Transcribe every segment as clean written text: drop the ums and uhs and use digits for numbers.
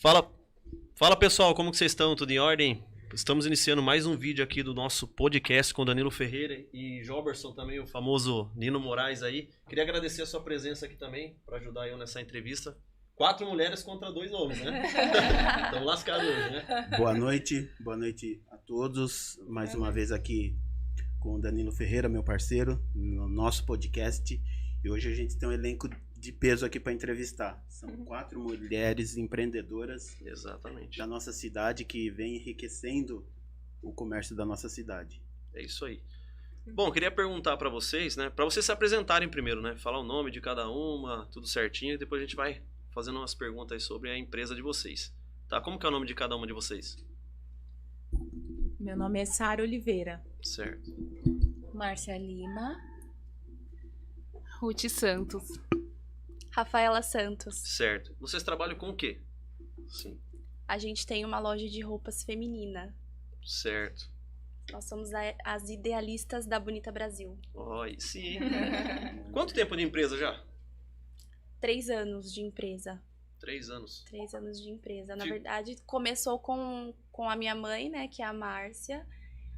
Fala, fala pessoal, como que vocês estão? Tudo em ordem? Estamos iniciando mais um vídeo aqui do nosso podcast com Danilo Ferreira e Joberson também, o famoso Nino Moraes aí. Queria agradecer a sua presença aqui também, para ajudar eu nessa entrevista. 4 mulheres contra 2 homens, né? Estamos lascados hoje, né? Boa noite a todos. Mais uma vez aqui com o Danilo Ferreira, meu parceiro, no nosso podcast. E hoje a gente tem um elenco de peso aqui para entrevistar. São 4 mulheres empreendedoras. Exatamente. Da nossa cidade que vem enriquecendo o comércio da nossa cidade. É isso aí. Bom, queria perguntar para vocês, né? Para vocês se apresentarem primeiro, né? Falar o nome de cada uma, tudo certinho, e depois a gente vai fazendo umas perguntas sobre a empresa de vocês. Tá? Como que é o nome de cada uma de vocês? Meu nome é Sara Oliveira. Certo. Márcia Lima. Ruth Santos. Rafaela Santos. Certo. Vocês trabalham com o quê? Sim. A gente tem uma loja de roupas feminina. Certo. Nós somos as idealistas da Bonita Brasil. Oi, sim. Quanto tempo de empresa já? 3 anos de empresa. 3 anos. 3 anos de empresa. Na verdade, começou com a minha mãe, né, que é a Márcia,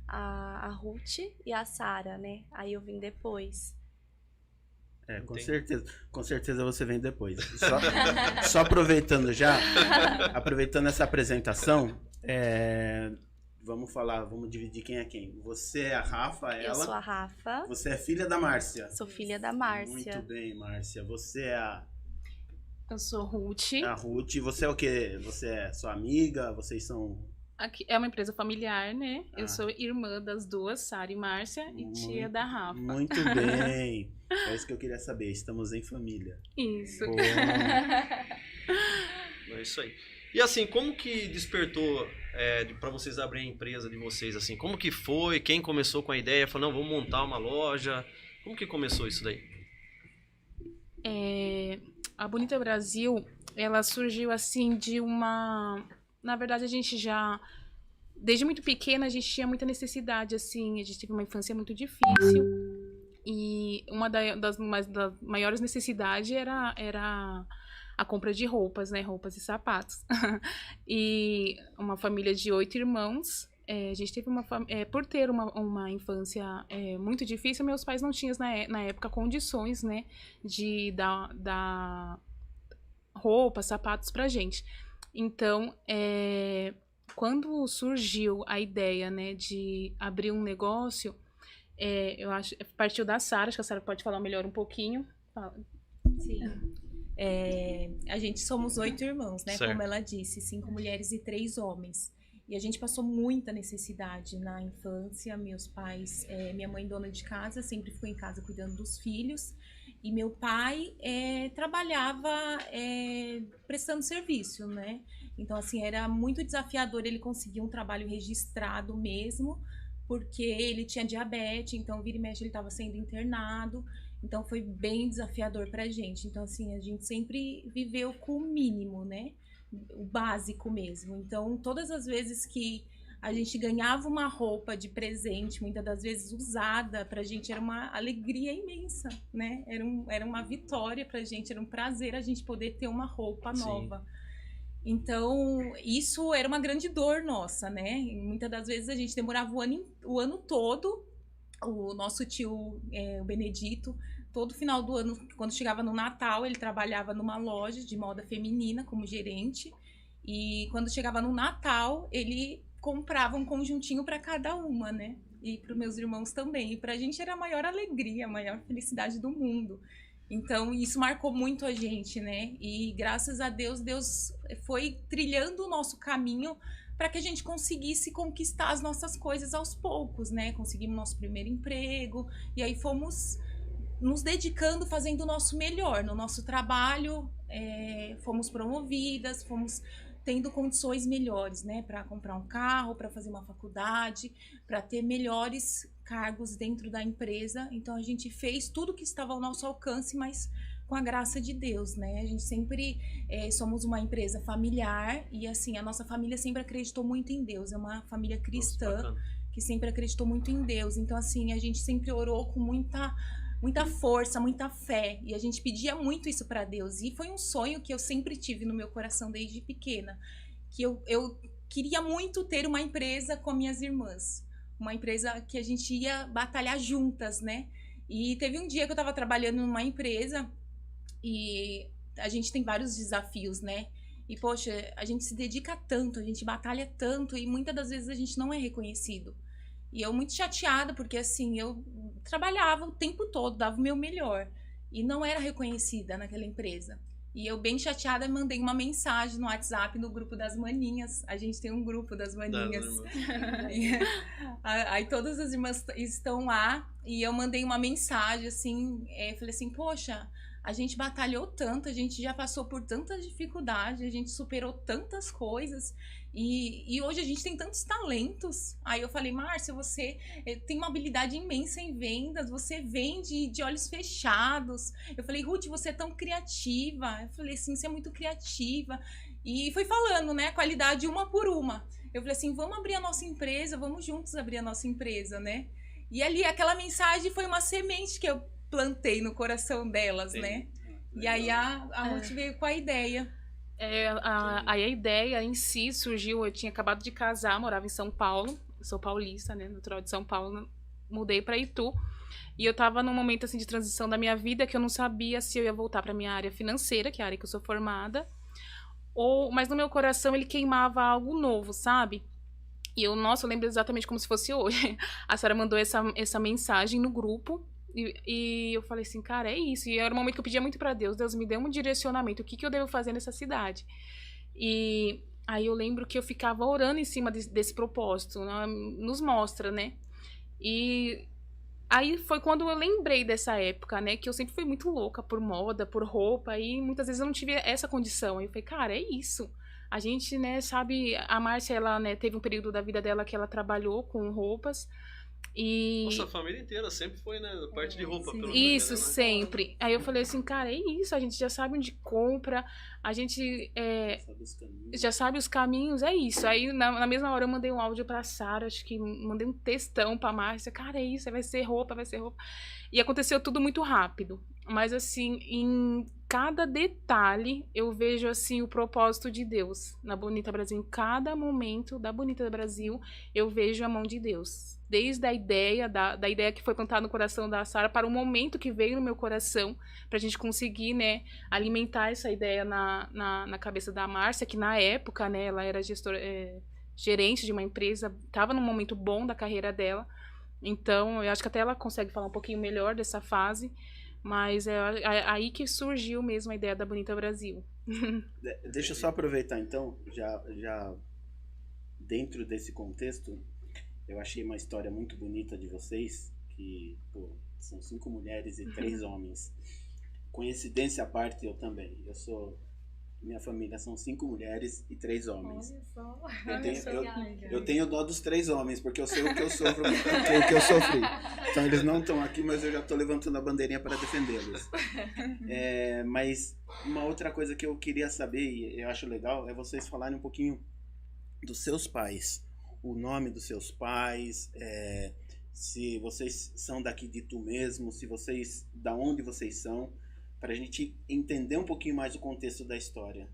a Ruth e a Sara, né? Aí eu vim depois. Com certeza você vem depois. Só aproveitando aproveitando essa apresentação, vamos dividir quem é quem. Você é a Rafa, ela. Eu sou a Rafa. Você é filha da Márcia. Sou filha da Márcia. Muito bem, Márcia. Você é Eu sou Ruth. a Ruth. Você é o quê? Você é sua amiga? Vocês são... Aqui é uma empresa familiar, né? Eu sou irmã das duas, Sara e Márcia, e tia da Rafa. Muito bem. É isso que eu queria saber. Estamos em família. Isso. Bom. É isso aí. E assim, como que despertou para vocês abrirem a empresa de vocês? Assim, como que foi? Quem começou com a ideia? Falou, não, vamos montar uma loja. Como que começou isso daí? A Bonita Brasil, ela surgiu assim de uma... Na verdade, a gente já... Desde muito pequena, a gente tinha muita necessidade, assim. A gente teve uma infância muito difícil. E uma das maiores necessidades era a compra de roupas, né? Roupas e sapatos. E uma família de 8 irmãos. A gente teve por ter uma infância muito difícil, meus pais não tinham, na época, condições, né? De dar roupas, sapatos pra gente. Então, quando surgiu a ideia, né, de abrir um negócio, eu acho partiu da Sara, acho que a Sara pode falar melhor um pouquinho. Fala. Sim. A gente somos 8 irmãos, né? Certo. Como ela disse, 5 mulheres e 3 homens. E a gente passou muita necessidade na infância. Meus pais, minha mãe dona de casa, sempre ficou em casa cuidando dos filhos. E meu pai trabalhava prestando serviço, né? Então, assim, era muito desafiador ele conseguir um trabalho registrado mesmo, porque ele tinha diabetes, então vira e mexe ele estava sendo internado. Então, foi bem desafiador pra gente. Então, assim, a gente sempre viveu com o mínimo, né? O básico mesmo. Então, todas as vezes que a gente ganhava uma roupa de presente, muitas das vezes usada, pra gente era uma alegria imensa, né? Era uma vitória pra gente, era um prazer a gente poder ter uma roupa nova. Então, isso era uma grande dor nossa, né? E muitas das vezes a gente demorava o ano todo. O nosso tio, o Benedito, todo final do ano, quando chegava no Natal, ele trabalhava numa loja de moda feminina como gerente. E quando chegava no Natal, ele comprava um conjuntinho para cada uma, né? E para os meus irmãos também. E para a gente era a maior alegria, a maior felicidade do mundo. Então, isso marcou muito a gente, né? E graças a Deus, Deus foi trilhando o nosso caminho para que a gente conseguisse conquistar as nossas coisas aos poucos, né? Conseguimos nosso primeiro emprego e aí fomos nos dedicando, fazendo o nosso melhor no nosso trabalho, fomos promovidas, fomos tendo condições melhores, né? Para comprar um carro, para fazer uma faculdade, para ter melhores cargos dentro da empresa. Então, a gente fez tudo que estava ao nosso alcance, mas com a graça de Deus, né? A gente sempre somos uma empresa familiar e, assim, a nossa família sempre acreditou muito em Deus. É uma família cristã que sempre acreditou muito em Deus. Então, assim, a gente sempre orou com muita muita força, muita fé. E a gente pedia muito isso para Deus. E foi um sonho que eu sempre tive no meu coração desde pequena. Que eu queria muito ter uma empresa com minhas irmãs. Uma empresa que a gente ia batalhar juntas, né? E teve um dia que eu estava trabalhando numa empresa e a gente tem vários desafios, né? E, poxa, a gente se dedica tanto, a gente batalha tanto e muitas das vezes a gente não é reconhecido. E eu muito chateada, porque assim, eu trabalhava o tempo todo, dava o meu melhor. E não era reconhecida naquela empresa. E eu, bem chateada, mandei uma mensagem no WhatsApp no grupo das maninhas. A gente tem um grupo das maninhas. Aí todas as irmãs estão lá. E eu mandei uma mensagem, assim, falei assim, poxa, a gente batalhou tanto, a gente já passou por tantas dificuldades, a gente superou tantas coisas. E hoje a gente tem tantos talentos. Aí eu falei, Márcia, você tem uma habilidade imensa em vendas, você vende de olhos fechados. Eu falei, Ruth, você é tão criativa. Eu falei assim, você é muito criativa. E foi falando, né, qualidade uma por uma. Eu falei assim, vamos abrir a nossa empresa, vamos juntos abrir a nossa empresa, né? E ali, aquela mensagem foi uma semente que eu plantei no coração delas, né? E aí a Ruth veio com a ideia. Aí a ideia em si surgiu, eu tinha acabado de casar, morava em São Paulo, sou paulista, né, natural de São Paulo, mudei para Itu, e eu tava num momento assim de transição da minha vida que eu não sabia se eu ia voltar para minha área financeira, que é a área que eu sou formada, mas no meu coração ele queimava algo novo, sabe? E eu lembro exatamente como se fosse hoje. A Sara mandou essa mensagem no grupo, e eu falei assim, cara, é isso. E era um momento que eu pedia muito pra Deus, Deus me dê um direcionamento, o que eu devo fazer nessa cidade. E aí eu lembro que eu ficava orando em cima desse propósito, né? Nos mostra, né? E aí foi quando eu lembrei dessa época, né? Que eu sempre fui muito louca por moda, por roupa, e muitas vezes eu não tive essa condição. Aí eu falei, cara, é isso. A gente, né, sabe, a Márcia, ela, né, teve um período da vida dela que ela trabalhou com roupas. E... Nossa, a família inteira sempre foi, né? Parte de roupa, pelo menos. Isso, né? Sempre. Aí eu falei assim, cara, é isso, a gente já sabe onde compra, a gente já sabe os caminhos, é isso. Aí na mesma hora eu mandei um áudio pra Sara, acho que mandei um textão pra Márcia, cara, é isso, vai ser roupa, vai ser roupa. E aconteceu tudo muito rápido. Mas assim, em cada detalhe eu vejo assim o propósito de Deus na Bonita Brasil. Em cada momento da Bonita Brasil eu vejo a mão de Deus. Desde a ideia, da ideia que foi plantada no coração da Sara para o momento que veio no meu coração, para a gente conseguir, né, alimentar essa ideia na cabeça da Márcia, que na época, né, ela era gerente de uma empresa, estava num momento bom da carreira dela. Então, eu acho que até ela consegue falar um pouquinho melhor dessa fase, mas é aí que surgiu mesmo a ideia da Bonita Brasil. Deixa eu só aproveitar, então, já dentro desse contexto, eu achei uma história muito bonita de vocês, que, pô, são 5 mulheres e 3 homens. Coincidência à parte, eu também. Minha família são 5 mulheres e 3 homens. Olha só. Eu tenho dó dos 3 homens, porque eu sei o que eu sofro, o que eu sofri. Então eles não estão aqui, mas eu já estou levantando a bandeirinha para defendê-los. Mas uma outra coisa que eu queria saber, e eu acho legal, é vocês falarem um pouquinho dos seus pais. O nome dos seus pais, se vocês são daqui de Itu mesmo, da onde vocês são, para a gente entender um pouquinho mais o contexto da história.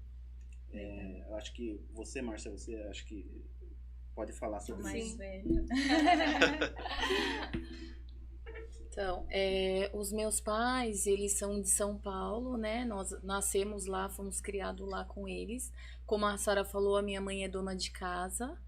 Eu acho que você, Márcia, acho que pode falar sobre isso. Então, os meus pais, eles são de São Paulo, né? Nós nascemos lá, fomos criados lá com eles. Como a Sara falou, a minha mãe é dona de casa.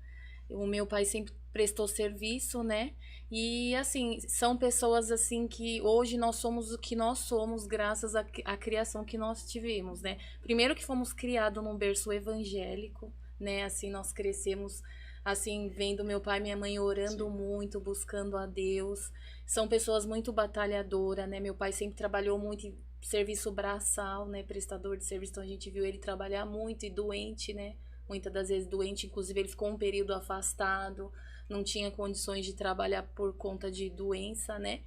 O meu pai sempre prestou serviço, né? E, assim, são pessoas, assim, que hoje nós somos o que nós somos graças à criação que nós tivemos, né? Primeiro que fomos criados num berço evangélico, né? Assim, nós crescemos, assim, vendo meu pai e minha mãe orando muito, buscando a Deus. São pessoas muito batalhadoras, né? Meu pai sempre trabalhou muito em serviço braçal, né? Prestador de serviço, então a gente viu ele trabalhar muito e doente, né? Muitas das vezes doente, inclusive ele ficou um período afastado, não tinha condições de trabalhar por conta de doença, né?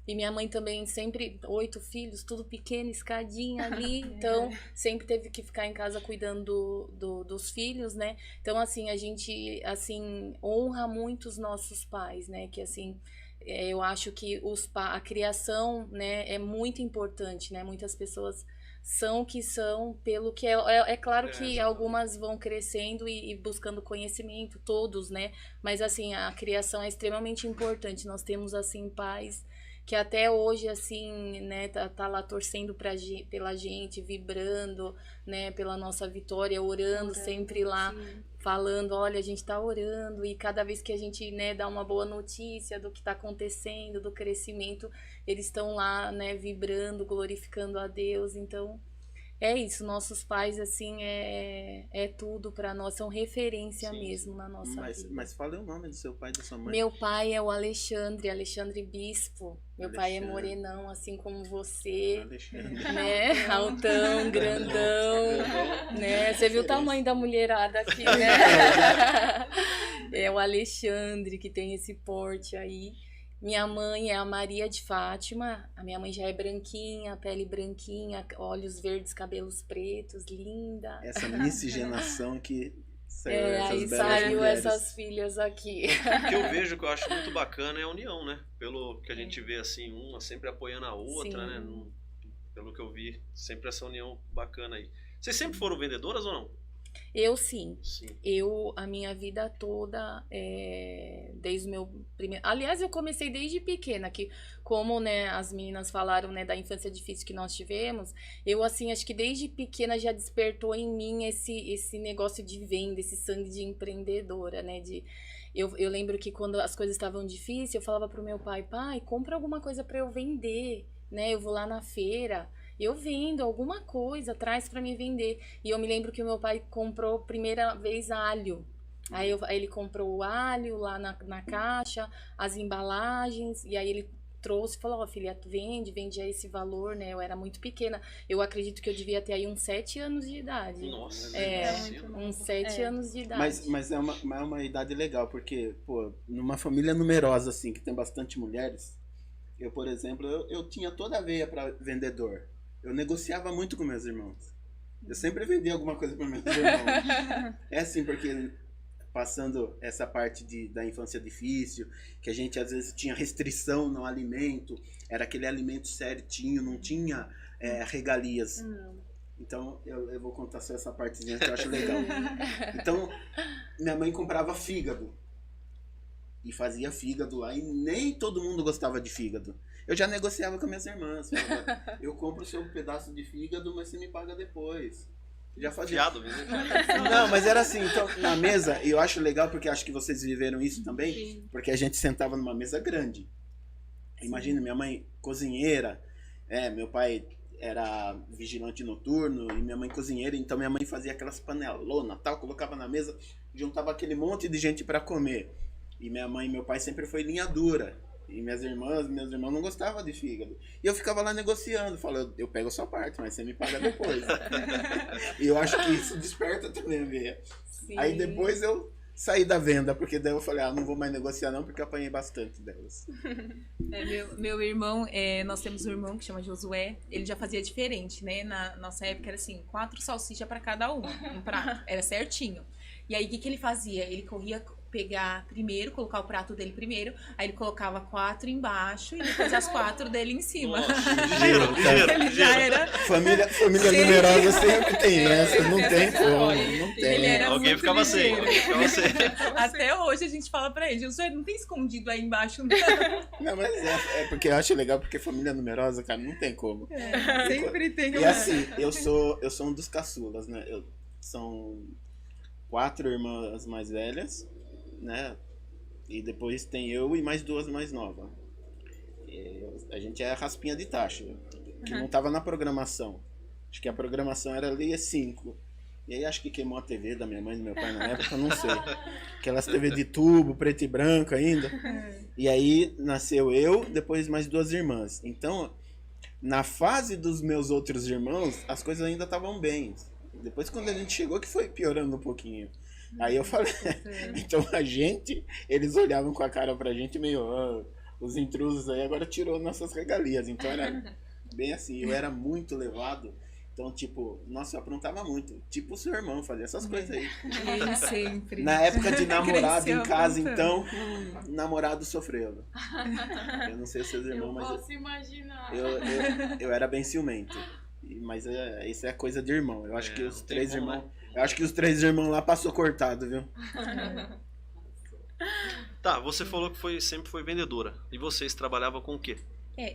E minha mãe também sempre, 8 filhos, tudo pequeno, escadinha ali, então sempre teve que ficar em casa cuidando dos filhos, né? Então, assim, a gente, assim, honra muito os nossos pais, né? Que, assim, eu acho que a criação, né, é muito importante, né? Muitas pessoas são o que são pelo que é claro que algumas vão crescendo e buscando conhecimento, todos, né? Mas assim, a criação é extremamente importante. Nós temos assim pais que até hoje assim, né, tá lá torcendo pela gente, vibrando, né, pela nossa vitória, orando sempre lá. Sim. Falando, olha, a gente tá orando, e cada vez que a gente, né, dá uma boa notícia do que tá acontecendo, do crescimento, eles estão lá, né, vibrando, glorificando a Deus. Então, é isso, nossos pais, assim, é tudo pra nós, são referência mesmo na nossa vida. Mas fala o nome do seu pai e da sua mãe. Meu pai é o Alexandre Bispo. Meu pai é morenão, assim como você, né? Altão, grandão, né? Você viu o tamanho da mulherada aqui, né? É o Alexandre que tem esse porte aí. Minha mãe é a Maria de Fátima. A minha mãe já é branquinha, pele branquinha, olhos verdes, cabelos pretos, linda. Essa miscigenação que... aí saiu essas filhas aqui. O que eu vejo, que eu acho muito bacana, é a união, né? Pelo que a gente vê, assim, uma sempre apoiando a outra, né? Pelo que eu vi, sempre essa união bacana aí. Vocês sempre foram vendedoras ou não? Eu sim. A minha vida toda, desde o meu primeiro... Aliás, eu comecei desde pequena, que como, né, as meninas falaram, né, da infância difícil que nós tivemos, eu, assim, acho que desde pequena já despertou em mim esse negócio de venda, esse sangue de empreendedora, né, eu lembro que quando as coisas estavam difíceis, eu falava pro meu pai, compra alguma coisa pra eu vender, né, eu vou lá na feira... Eu vendo alguma coisa, traz pra mim vender. E eu me lembro que o meu pai comprou primeira vez alho. Aí ele comprou o alho lá na caixa, as embalagens, e aí ele trouxe e falou, filha, vende a esse valor, né? Eu era muito pequena. Eu acredito que eu devia ter aí uns 7 anos de idade. Nossa, uns 7 anos de idade. Mas é uma idade legal, porque, pô, numa família numerosa, assim, que tem bastante mulheres, eu, por exemplo, eu tinha toda a veia pra vendedor. Eu negociava muito com meus irmãos. Eu sempre vendia alguma coisa para meus irmãos. É assim, porque passando essa parte da infância difícil, que a gente às vezes tinha restrição no alimento, era aquele alimento certinho, não tinha regalias. Então, eu vou contar só essa partezinha que eu acho legal. Então, minha mãe comprava fígado. E fazia fígado lá, e nem todo mundo gostava de fígado. Eu já negociava com minhas irmãs. Falava, eu compro o seu pedaço de fígado, mas você me paga depois. Já fazia. Fiado mesmo. Não, mas era assim, então, na mesa, e eu acho legal, porque acho que vocês viveram isso também, sim, porque a gente sentava numa mesa grande. Imagina, minha mãe cozinheira, meu pai era vigilante noturno, e minha mãe cozinheira, então minha mãe fazia aquelas panelonas, tal, colocava na mesa, juntava aquele monte de gente para comer. E minha mãe e meu pai sempre foi linha dura. E meus irmãos não gostavam de fígado. E eu ficava lá negociando, falando, eu pego a sua parte, mas você me paga depois. E eu acho que isso desperta também a veia. Aí depois eu saí da venda, porque daí eu falei, não vou mais negociar não, porque eu apanhei bastante delas. Meu irmão, nós temos um irmão que chama Josué, ele já fazia diferente, né? Na nossa época era assim, 4 salsichas para cada um prato, era certinho. E aí o que ele fazia? Ele corria pegar primeiro, colocar o prato dele primeiro, aí ele colocava 4 embaixo e depois as 4 dele em cima. Ele já era... Família numerosa sempre tem essa, não tem como, não tem. Alguém ficava sem. Até hoje a gente fala pra ele, Josué, não tem escondido aí embaixo, não. Não, mas é porque eu acho legal, porque família numerosa, cara, não tem como. Sempre tem. E assim, eu sou um dos caçulas, né? São 4 irmãs mais velhas, né? E depois tem eu e mais 2 mais novas. A gente é a raspinha de taxa, que não tava na programação. Acho que a programação era ali 5. E aí acho que queimou a TV da minha mãe e do meu pai na época, eu não sei. Aquelas TV de tubo, preto e branco ainda. E aí nasceu eu, depois mais 2 irmãs. Então, na fase dos meus outros irmãos, as coisas ainda estavam bem. Depois quando a gente chegou que foi piorando um pouquinho. Aí eu falei, então eles olhavam com a cara pra gente meio, os intrusos aí agora tirou nossas regalias. Então era bem assim, eu era muito levado Então, tipo, nossa, eu aprontava muito. Tipo o seu irmão, fazia essas coisas aí. Ele sempre. Na época de namorado Cresceu em casa, aprontando. então, namorado sofreu. Eu não sei se seus irmãos, mas posso imaginar. eu era bem ciumento. Mas isso é coisa de irmão. Eu acho que os não tem 3 como, irmãos. né? Eu acho que os 3 irmãos lá passou cortado, viu? Tá, você falou que sempre foi vendedora. E vocês trabalhavam com o quê?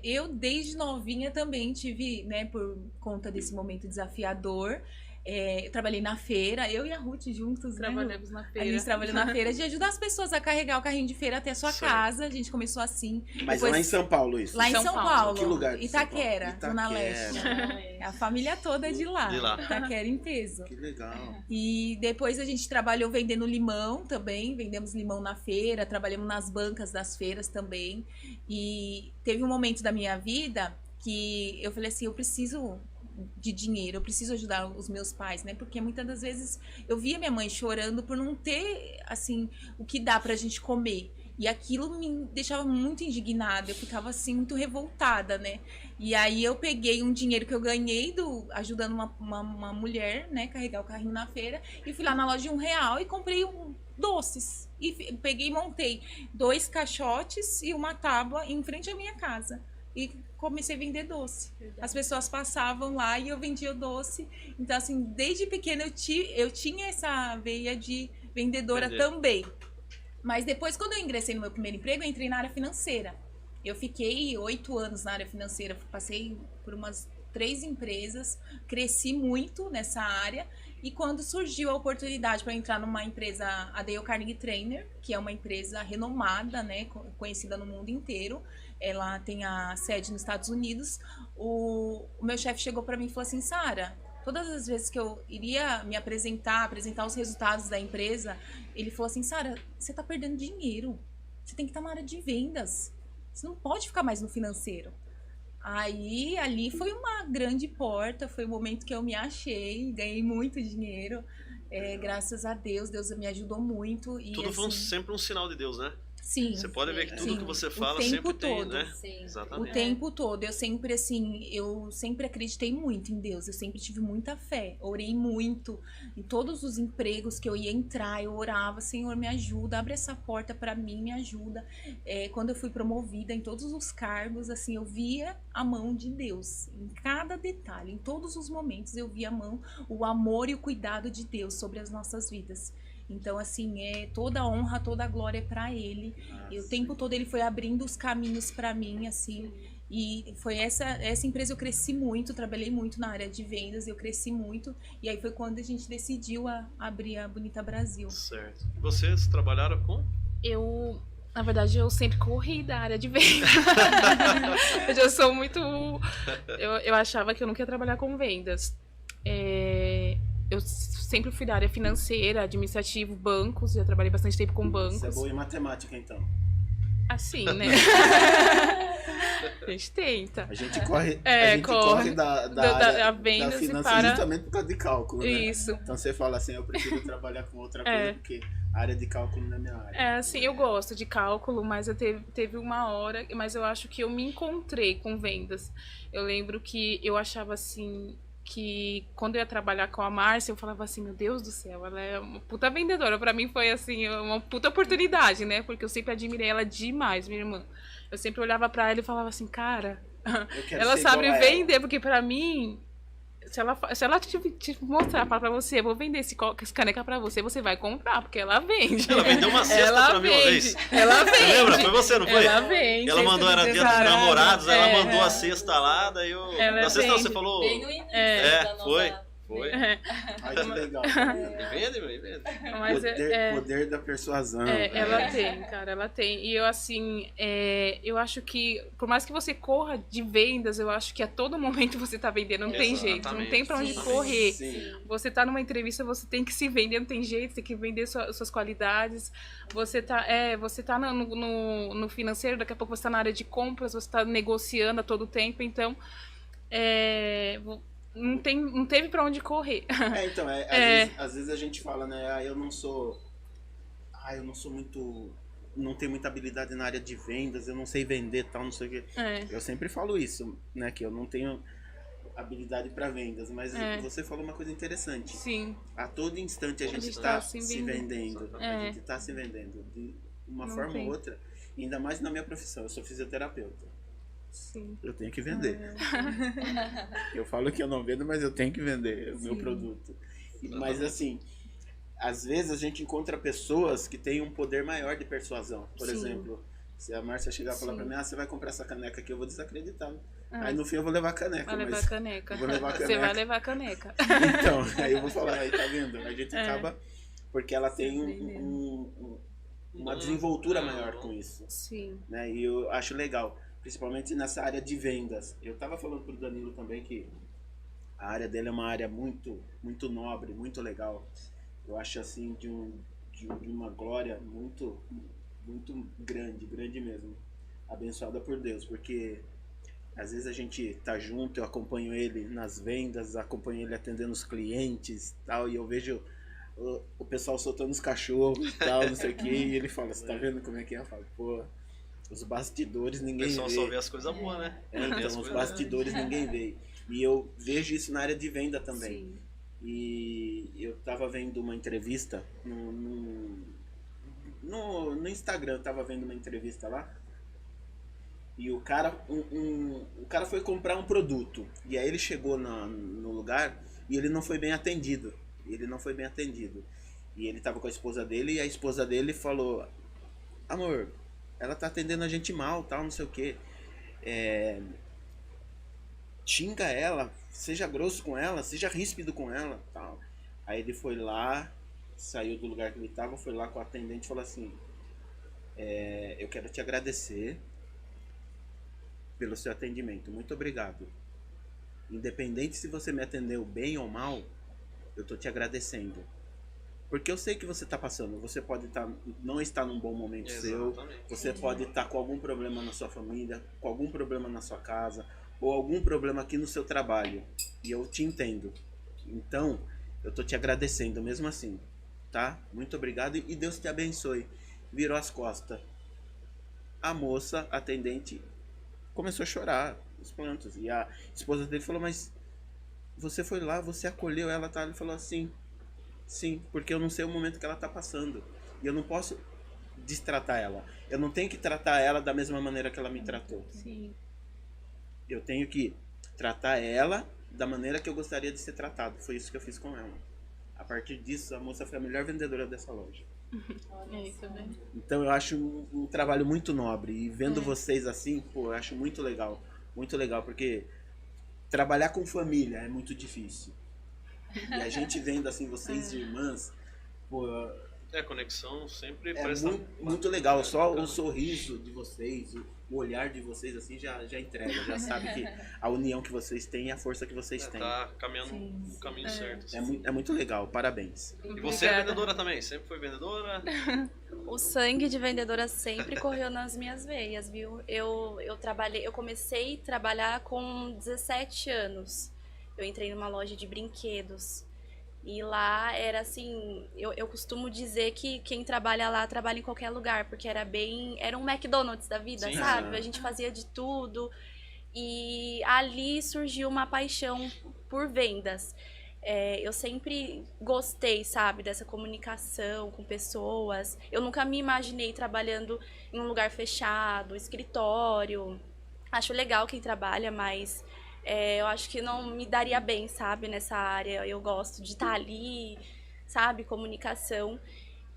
Eu desde novinha também tive, né, por conta desse momento desafiador, eu trabalhei na feira, eu e a Ruth juntos, né, Ru? Trabalhamos na A feira. gente trabalhou na feira de ajudar as pessoas a carregar o carrinho de feira até a sua Certo. casa. A gente começou assim. Mas Depois- lá em São Paulo, isso. Lá em São São Paulo. Paulo, Que lugar de São Itaquera, Paulo? Zona Itaquera. Leste. A família toda é de lá. De lá. Itaquera em peso. Que legal. E depois a gente trabalhou vendendo limão também, vendemos limão na feira, trabalhamos nas bancas das feiras também. E teve um momento da minha vida que eu falei assim, eu preciso de dinheiro, eu preciso ajudar os meus pais, né? Porque muitas das vezes eu via minha mãe chorando por não ter, assim, o que dá pra gente comer. E aquilo me deixava muito indignada, eu ficava assim, muito revoltada, né? E aí eu peguei um dinheiro que eu ganhei ajudando uma mulher, né, carregar o carrinho na feira, e fui lá na loja de R$1 e comprei doces. E peguei e montei 2 caixotes e uma tábua em frente à minha casa. E comecei a vender doce. As pessoas passavam lá e eu vendia o doce. Então, assim, desde pequena eu tinha essa veia de vendedora Vender. também. Mas depois, quando eu ingressei no meu primeiro emprego, eu entrei na área financeira. Eu fiquei 8 anos na área financeira, passei por umas 3 empresas, cresci muito nessa área. E quando surgiu a oportunidade para entrar numa empresa, a Dale Carnegie Trainer, que é uma empresa renomada, né, conhecida no mundo inteiro, ela tem a sede nos Estados Unidos, o meu chefe chegou para mim e falou assim, Sara, todas as vezes que eu iria me apresentar os resultados da empresa, ele falou assim, Sara, você tá perdendo dinheiro, você tem que estar na área de vendas, você não pode ficar mais no financeiro. Aí, ali foi uma grande porta, foi o momento que eu me achei, ganhei muito dinheiro, graças a Deus, Deus me ajudou muito. E, Tudo foi assim, sempre um sinal de Deus, né? sim, Você pode ver que tudo sim, que você o fala tempo sempre tem, todo. né? Sim. o Exatamente. tempo todo, eu sempre acreditei muito em Deus, eu sempre tive muita fé, orei muito, em todos os empregos que eu ia entrar, eu orava, Senhor, me ajuda, abre essa porta pra mim, me ajuda. Quando eu fui promovida em todos os cargos, assim, eu via a mão de Deus, em cada detalhe, em todos os momentos eu via a mão, o amor e o cuidado de Deus sobre as nossas vidas. Então, assim, toda a honra, toda a glória é pra Ele. E o tempo todo Ele foi abrindo os caminhos pra mim, assim. E foi essa empresa, eu cresci muito, trabalhei muito na área de vendas, eu cresci muito. E aí foi quando a gente decidiu abrir a Bonita Brasil. Certo. Vocês trabalharam com? Na verdade, eu sempre corri da área de venda. Eu já sou muito... Eu achava que eu não queria trabalhar com vendas. Eu sempre fui da área financeira, administrativo, bancos. Já trabalhei bastante tempo com bancos. Você é boa em matemática, então. Assim, né? A gente tenta. A gente corre, corre da área vendas da e finança para... justamente por causa de cálculo, né? Isso. Então você fala assim, eu prefiro trabalhar com outra coisa, porque a área de cálculo não é minha área. Assim, eu gosto de cálculo, mas teve uma hora, mas eu acho que eu me encontrei com vendas. Eu lembro que eu achava assim, que quando eu ia trabalhar com a Márcia, eu falava assim, meu Deus do céu, ela é uma puta vendedora. Pra mim foi assim, uma puta oportunidade, né? Porque eu sempre admirei ela demais, minha irmã. Eu sempre olhava pra ela e falava assim, cara, Eu quero ela ser sabe igual a ela. vender, porque pra mim, se ela te mostrar, falar pra você, eu vou vender esse caneca pra você, você vai comprar, porque ela vende. Ela vendeu uma cesta Ela pra mim uma vende. vez. Ela Você vende. lembra? Foi você, não foi? Ela vende. Ela mandou, era dia dos Caramba. namorados, aí ela É. mandou a cesta lá, daí eu... Ela Na cesta não, você vende. falou... Bem no início da nossa... foi. Foi. Ai, que legal. Vende, vende. Mas Poder da persuasão. ela tem, cara, ela tem. E eu, assim, eu acho que, por mais que você corra de vendas, eu acho que a todo momento você tá vendendo, não tem jeito, não tem pra onde Sim. correr. Sim. Você tá numa entrevista, você tem que se vender, não tem jeito, tem que vender suas qualidades. Você tá no financeiro, daqui a pouco você tá na área de compras, você tá negociando a todo tempo, então não teve pra onde correr. Então, às vezes a gente fala, né, eu não sou muito, não tenho muita habilidade na área de vendas, eu não sei vender tal, não sei o quê. Eu sempre falo isso, né, que eu não tenho, habilidade para vendas, mas você falou uma coisa interessante. Sim. A todo instante a gente está se vendendo. A gente está se vendendo de uma forma ou outra. Ainda mais na minha profissão, eu sou fisioterapeuta. Sim. Eu tenho que vender. Eu falo que eu não vendo, mas eu tenho que vender o meu produto. Mas assim, às vezes a gente encontra pessoas que têm um poder maior de persuasão. Por exemplo, se a Márcia chegar e falar pra mim, você vai comprar essa caneca aqui, eu vou desacreditar. Aí no fim eu vou levar a caneca. Vai levar a caneca. Vou levar a caneca. Você vai levar a caneca. Então, aí eu vou falar, aí tá vendo? A gente acaba, porque ela tem uma desenvoltura maior com isso. Sim. Né? E eu acho legal, principalmente nessa área de vendas. Eu tava falando pro Danilo também que a área dele é uma área muito, muito nobre, muito legal. Eu acho assim de uma glória muito, muito grande, grande mesmo. Abençoada por Deus, porque às vezes a gente tá junto, eu acompanho ele nas vendas, acompanho ele atendendo os clientes e tal, e eu vejo o pessoal soltando os cachorros e tal, não sei o que, e ele fala, você tá vendo como é que é? Eu falo, pô, os bastidores ninguém vê. O pessoal só vê as coisas boas, né? Então, os bastidores ninguém vê. E eu vejo isso na área de venda também. Sim. E eu tava vendo uma entrevista no Instagram, eu tava vendo uma entrevista lá. E o cara, o cara foi comprar um produto. E aí ele chegou no lugar e ele não foi bem atendido. E ele tava com a esposa dele e a esposa dele falou, amor, ela tá atendendo a gente mal, tal, não sei o quê. Xinga ela, seja grosso com ela, seja ríspido com ela, tal. Aí ele foi lá, saiu do lugar que ele tava, foi lá com o atendente e falou assim, eu quero te agradecer pelo seu atendimento, muito obrigado. Independente se você me atendeu bem ou mal, eu tô te agradecendo. Porque eu sei que você tá passando, você pode não estar num bom momento seu, você pode estar com algum problema na sua família, com algum problema na sua casa, ou algum problema aqui no seu trabalho. E eu te entendo. Então, eu tô te agradecendo mesmo assim, tá? Muito obrigado e Deus te abençoe. Virou as costas. A moça, atendente, começou a chorar os plantos. E a esposa dele falou, mas você foi lá, você acolheu ela, tá? Ele falou assim, sim, porque eu não sei o momento que ela tá passando. E eu não posso destratar ela. Eu não tenho que tratar ela da mesma maneira que ela me tratou. Sim. Eu tenho que tratar ela da maneira que eu gostaria de ser tratado. Foi isso que eu fiz com ela. A partir disso, a moça foi a melhor vendedora dessa loja. É isso mesmo. Então eu acho um trabalho muito nobre. E vendo vocês assim, pô, eu acho muito legal. Muito legal, porque trabalhar com família é muito difícil. E a gente vendo assim, vocês irmãs, pô... A conexão sempre presta... muito legal. Só o sorriso de vocês, o olhar de vocês assim já entrega. Já sabe que a união que vocês têm e a força que vocês têm. Tá caminhando no caminho certo. Assim. É muito legal, parabéns. E você é vendedora também? Sempre foi vendedora? O sangue de vendedora sempre correu nas minhas veias, viu? Eu comecei a trabalhar com 17 anos. Eu entrei numa loja de brinquedos. E lá era assim, eu costumo dizer que quem trabalha lá trabalha em qualquer lugar, porque era um McDonald's da vida, sim, sabe? A gente fazia de tudo. E ali surgiu uma paixão por vendas. Eu sempre gostei, sabe, dessa comunicação com pessoas. Eu nunca me imaginei trabalhando em um lugar fechado, escritório. Acho legal quem trabalha, mas eu acho que não me daria bem, sabe, nessa área. Eu gosto de estar ali, sabe, comunicação.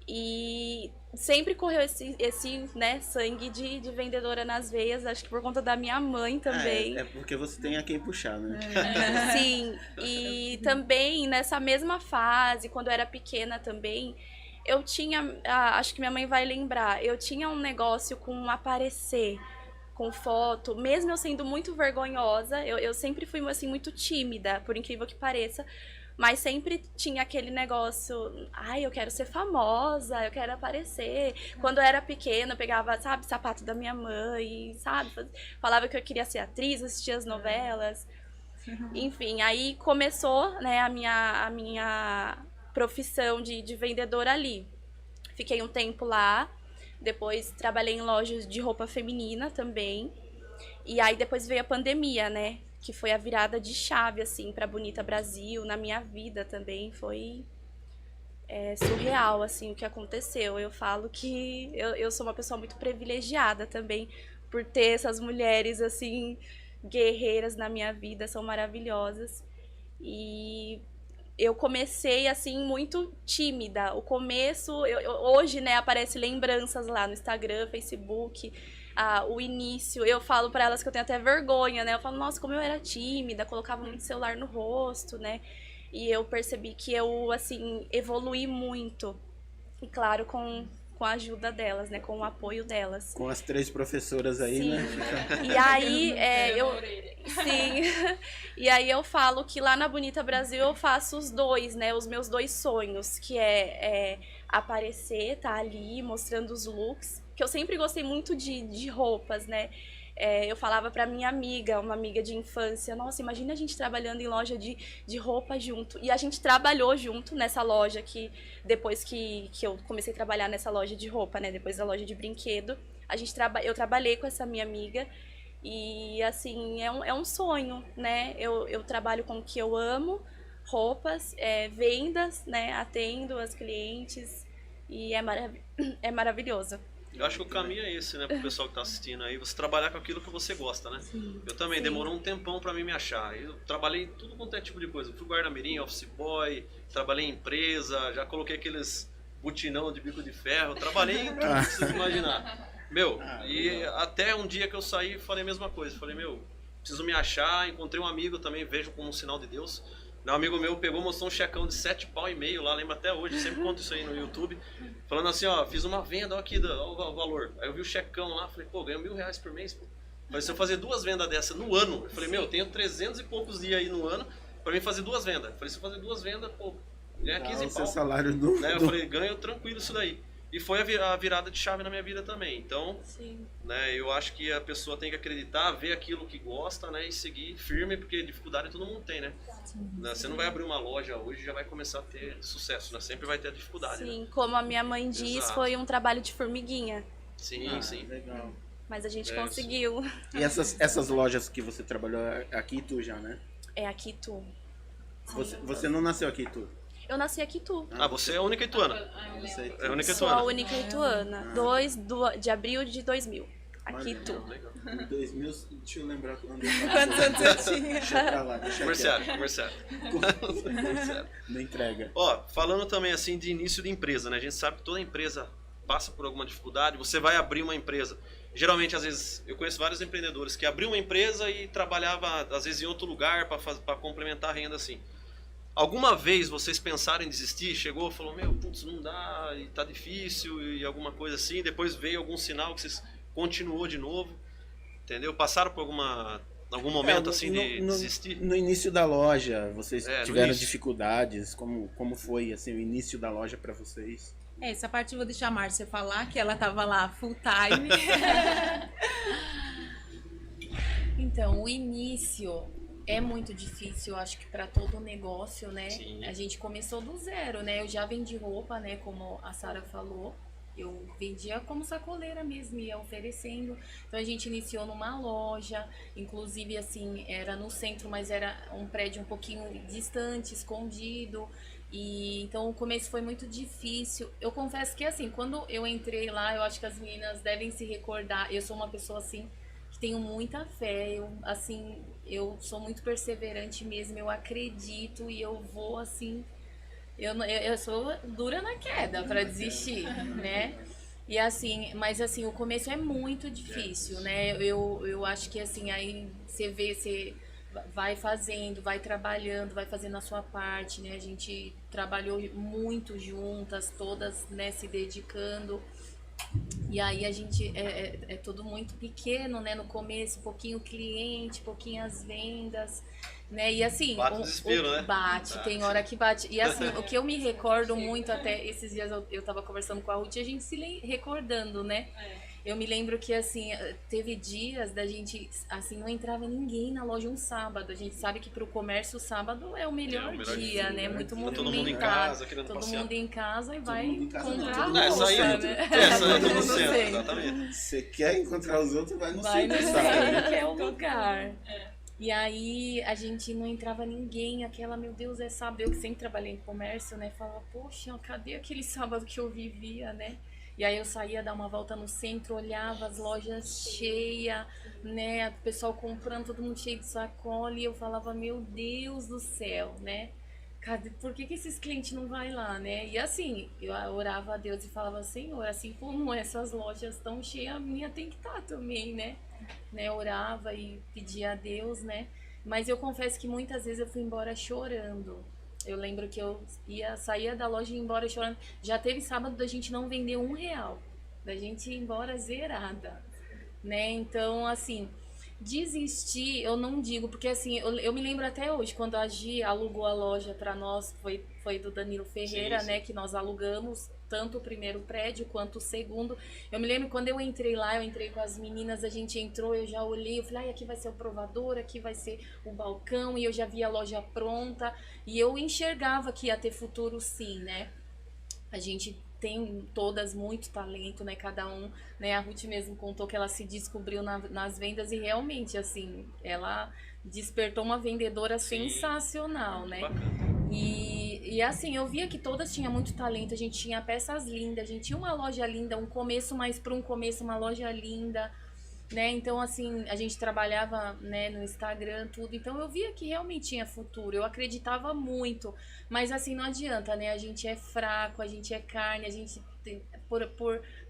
E sempre correu esse né, sangue de vendedora nas veias, acho que por conta da minha mãe também. É porque você tem a quem puxar, né? Sim, e também nessa mesma fase, quando eu era pequena também, eu tinha, acho que minha mãe vai lembrar, eu tinha um negócio com aparecer, com foto, mesmo eu sendo muito vergonhosa, eu sempre fui assim, muito tímida, por incrível que pareça, mas sempre tinha aquele negócio, eu quero ser famosa, eu quero aparecer. Quando eu era pequena, eu pegava, sabe, sapato da minha mãe, sabe, falava que eu queria ser atriz, assistia as novelas. Enfim, aí começou, né, a minha profissão de vendedora ali. Fiquei um tempo lá, depois trabalhei em lojas de roupa feminina também. E aí depois veio a pandemia, né? que foi a virada de chave, assim, pra Bonita Brasil, na minha vida também, foi surreal, assim, o que aconteceu. Eu falo que eu sou uma pessoa muito privilegiada também, por ter essas mulheres, assim, guerreiras na minha vida, são maravilhosas. E eu comecei, assim, muito tímida. O começo, hoje, né, aparece lembranças lá no Instagram, Facebook, o início. Eu falo pra elas que eu tenho até vergonha, né? Eu falo, nossa, como eu era tímida, colocava muito celular no rosto, né? E eu percebi que eu, assim, evoluí muito. E claro, com a ajuda delas, né? Com o apoio delas. Com as 3 professoras aí, Sim. né? E aí, sim. E aí eu falo que lá na Bonita Brasil eu faço os 2, né? Os meus 2 sonhos, que é aparecer, tá ali, mostrando os looks. Que eu sempre gostei muito de roupas, né? Eu falava pra minha amiga, uma amiga de infância, nossa, imagina a gente trabalhando em loja de roupa junto. E a gente trabalhou junto nessa loja, que depois que eu comecei a trabalhar nessa loja de roupa, né, depois da loja de brinquedo, eu trabalhei com essa minha amiga e, assim, é um sonho, né, eu trabalho com o que eu amo, roupas, vendas, né, atendo as clientes e é maravilhoso. Eu acho que o caminho é esse, né, pro pessoal que tá assistindo aí, você trabalhar com aquilo que você gosta, né? Sim. Eu também, demorou um tempão pra mim me achar. Eu trabalhei em tudo quanto é tipo de coisa. Eu fui guarda-mirim, office boy, trabalhei em empresa, já coloquei aqueles butinão de bico de ferro, trabalhei em tudo que vocês imaginar. Meu, e até um dia que eu saí, falei a mesma coisa. Falei, meu, preciso me achar, encontrei um amigo também, vejo como um sinal de Deus. Um amigo meu pegou, mostrou um checão de 7,5 pau lá, lembro até hoje, sempre conto isso aí no YouTube, falando assim, ó, fiz uma venda, ó aqui, ó o valor. Aí eu vi o checão lá, falei, pô, ganho R$1.000 por mês, pô. Mas se eu fazer 2 vendas dessa no ano, eu falei, meu, eu tenho 300 e poucos dias aí no ano pra mim fazer 2 vendas. Eu falei, se eu fazer 2 vendas, pô, ganha 15 o seu pau. salário Né? Eu falei, ganho tranquilo isso daí. E foi a virada de chave na minha vida também. Então, Sim. né, eu acho que a pessoa tem que acreditar, ver aquilo que gosta, né, e seguir firme, porque dificuldade todo mundo tem, né? Né, você não vai abrir uma loja hoje e já vai começar a ter sucesso, né? Sempre vai ter a dificuldade. Sim, Né? como a minha mãe diz, Exato. foi um trabalho de formiguinha. Sim, sim. Legal. Mas a gente É, conseguiu. E essas lojas que você trabalhou aqui em Itu já, né? É aqui Itu. Você não nasceu aqui em Itu? Eu nasci aqui Itu. Ah, você é a única ituana. Você... É a única Sou a ituana. única ituana. 2 de abril de 2000. Aqui Itu. Legal. Em 2000, deixa eu lembrar quando eu Quantos anos eu tinha? Deixa pra lá, deixa Comerciário, quieto. comerciário. Comerciário. Não entrega. Ó, falando também assim de início de empresa, né? A gente sabe que toda empresa passa por alguma dificuldade, você vai abrir uma empresa. Geralmente, às vezes, eu conheço vários empreendedores que abriam uma empresa e trabalhava, às vezes, em outro lugar para complementar a renda assim. Alguma vez vocês pensaram em desistir? Chegou e falou, meu, putz, não dá, e tá difícil, e alguma coisa assim. Depois veio algum sinal que vocês continuou de novo, entendeu? Passaram por algum momento assim de desistir? No início da loja, vocês no tiveram início. dificuldades? Como foi assim, o início da loja para vocês? Essa parte eu vou deixar a Márcia falar, que ela tava lá full time. Então, o início é muito difícil, eu acho que para todo negócio, né? Sim. A gente começou do zero, né? Eu já vendi roupa, né? Como a Sara falou. Eu vendia como sacoleira mesmo, ia oferecendo. Então a gente iniciou numa loja, inclusive assim, era no centro, mas era um prédio um pouquinho distante, escondido. E então o começo foi muito difícil. Eu confesso que assim, quando eu entrei lá, eu acho que as meninas devem se recordar. Eu sou uma pessoa assim que tenho muita fé. Eu sou muito perseverante mesmo. Eu acredito e eu vou assim. Eu sou dura na queda para desistir, né? E assim, mas assim, o começo é muito difícil, né? Eu acho que assim, aí você vai fazendo, vai trabalhando, vai fazendo a sua parte, né? A gente trabalhou muito juntas, todas, né, se dedicando. E aí a gente é tudo muito pequeno, né? No começo, pouquinho cliente, pouquinho as vendas, né? E assim, Bate o desespero, né? Bate, tem hora que bate. E assim, o que eu me recordo muito, até esses dias eu tava conversando com a Ruth e a gente se recordando, né? Eu me lembro que, assim, teve dias da gente, assim, não entrava ninguém na loja um sábado. A gente sabe que pro comércio o sábado é o melhor dia, dia, né? Muito Tá movimentado. todo mundo em casa, querendo Todo passear. mundo em casa e vai mundo em casa, não, comprar todo Não, essa aí, bolsa, né? essa aí Todo no mundo centro, sempre. exatamente. Você quer encontrar os outros, vai no Vai no centro, sabe? centro, que é o lugar. E aí a gente não entrava ninguém, aquela, meu Deus, é sábado. Eu que sempre trabalhei em comércio, né? Falava, poxa, cadê aquele sábado que eu vivia, né? E aí eu saía dar uma volta no centro, olhava as lojas cheias, né? O pessoal comprando, todo mundo cheio de sacola. E eu falava, meu Deus do céu, né? Por que esses clientes não vai lá, né? E assim, eu orava a Deus e falava, Senhor, assim como essas lojas estão cheias, a minha tem que estar também, né? Orava e pedia a Deus, né? Mas eu confesso que muitas vezes eu fui embora chorando. Eu lembro que eu saía da loja e ia embora chorando. Já teve sábado da gente não vender R$1, da gente ir embora zerada, né? Então, assim, desistir, eu não digo, porque assim, eu me lembro até hoje, quando a Gi alugou a loja para nós, foi do Danilo Ferreira, sim. né, que nós alugamos tanto o primeiro prédio quanto o segundo. Eu me lembro quando eu entrei lá, eu entrei com as meninas, a gente entrou, eu já olhei, eu falei, aqui vai ser o provador, aqui vai ser o balcão, e eu já vi a loja pronta, e eu enxergava que ia ter futuro sim, né? A gente tem todas muito talento, né? Cada um, né? A Ruth mesmo contou que ela se descobriu nas vendas e realmente, assim, ela despertou uma vendedora sensacional, né? E assim, eu via que todas tinham muito talento, a gente tinha peças lindas, a gente tinha uma loja linda, um começo, mas para um começo uma loja linda, né? Então, assim, a gente trabalhava, né, no Instagram, tudo. Então, eu via que realmente tinha futuro. Eu acreditava muito. Mas, assim, não adianta, né? A gente é fraco, a gente é carne, a gente tem,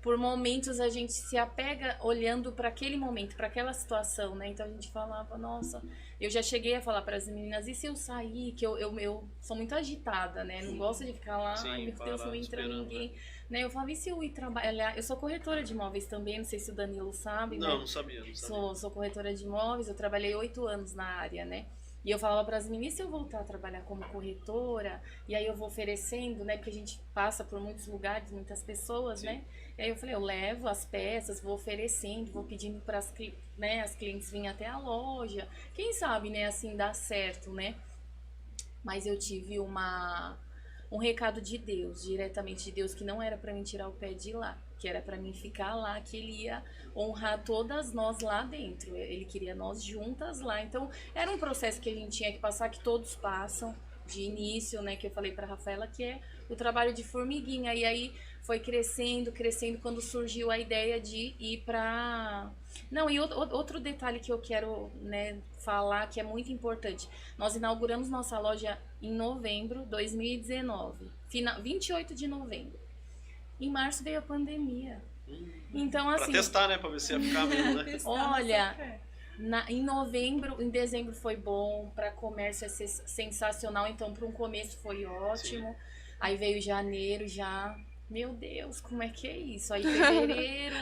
por momentos a gente se apega olhando para aquele momento, para aquela situação, né? Então, a gente falava, nossa, eu já cheguei a falar para as meninas, e se eu sair? Que eu sou muito agitada, né? Não gosto de ficar lá, ai, meu Deus, não entra ninguém. Né? Eu falava, e se eu ir trabalhar? Eu sou corretora de imóveis também, não sei se o Danilo sabe, né? Não sabia. Sou corretora de imóveis, eu trabalhei 8 anos na área, né? E eu falava para as meninas, e se eu voltar a trabalhar como corretora, e aí eu vou oferecendo, né? Porque a gente passa por muitos lugares, muitas pessoas, sim, né? E aí eu falei, eu levo as peças, vou oferecendo, vou pedindo para as clientes virem até a loja. Quem sabe, né, assim, dá certo, né? Mas eu tive um recado de Deus, diretamente de Deus, que não era para mim tirar o pé de lá, que era para mim ficar lá, que ele ia honrar todas nós lá dentro, ele queria nós juntas lá. Então era um processo que a gente tinha que passar, que todos passam de início, né, que eu falei para Rafaela, que é o trabalho de formiguinha. E aí foi crescendo, quando surgiu a ideia de ir para... Não, e outro detalhe que eu quero, né, falar, que é muito importante. Nós inauguramos nossa loja em novembro de 2019, 28 de novembro. Em março veio a pandemia. Então, assim... Pra testar, né, pra ver se ia ficar mesmo, né? Olha... em dezembro foi bom, para comércio é sensacional, então para um começo foi ótimo. Sim. Aí veio janeiro já, meu Deus, como é que é isso? Aí fevereiro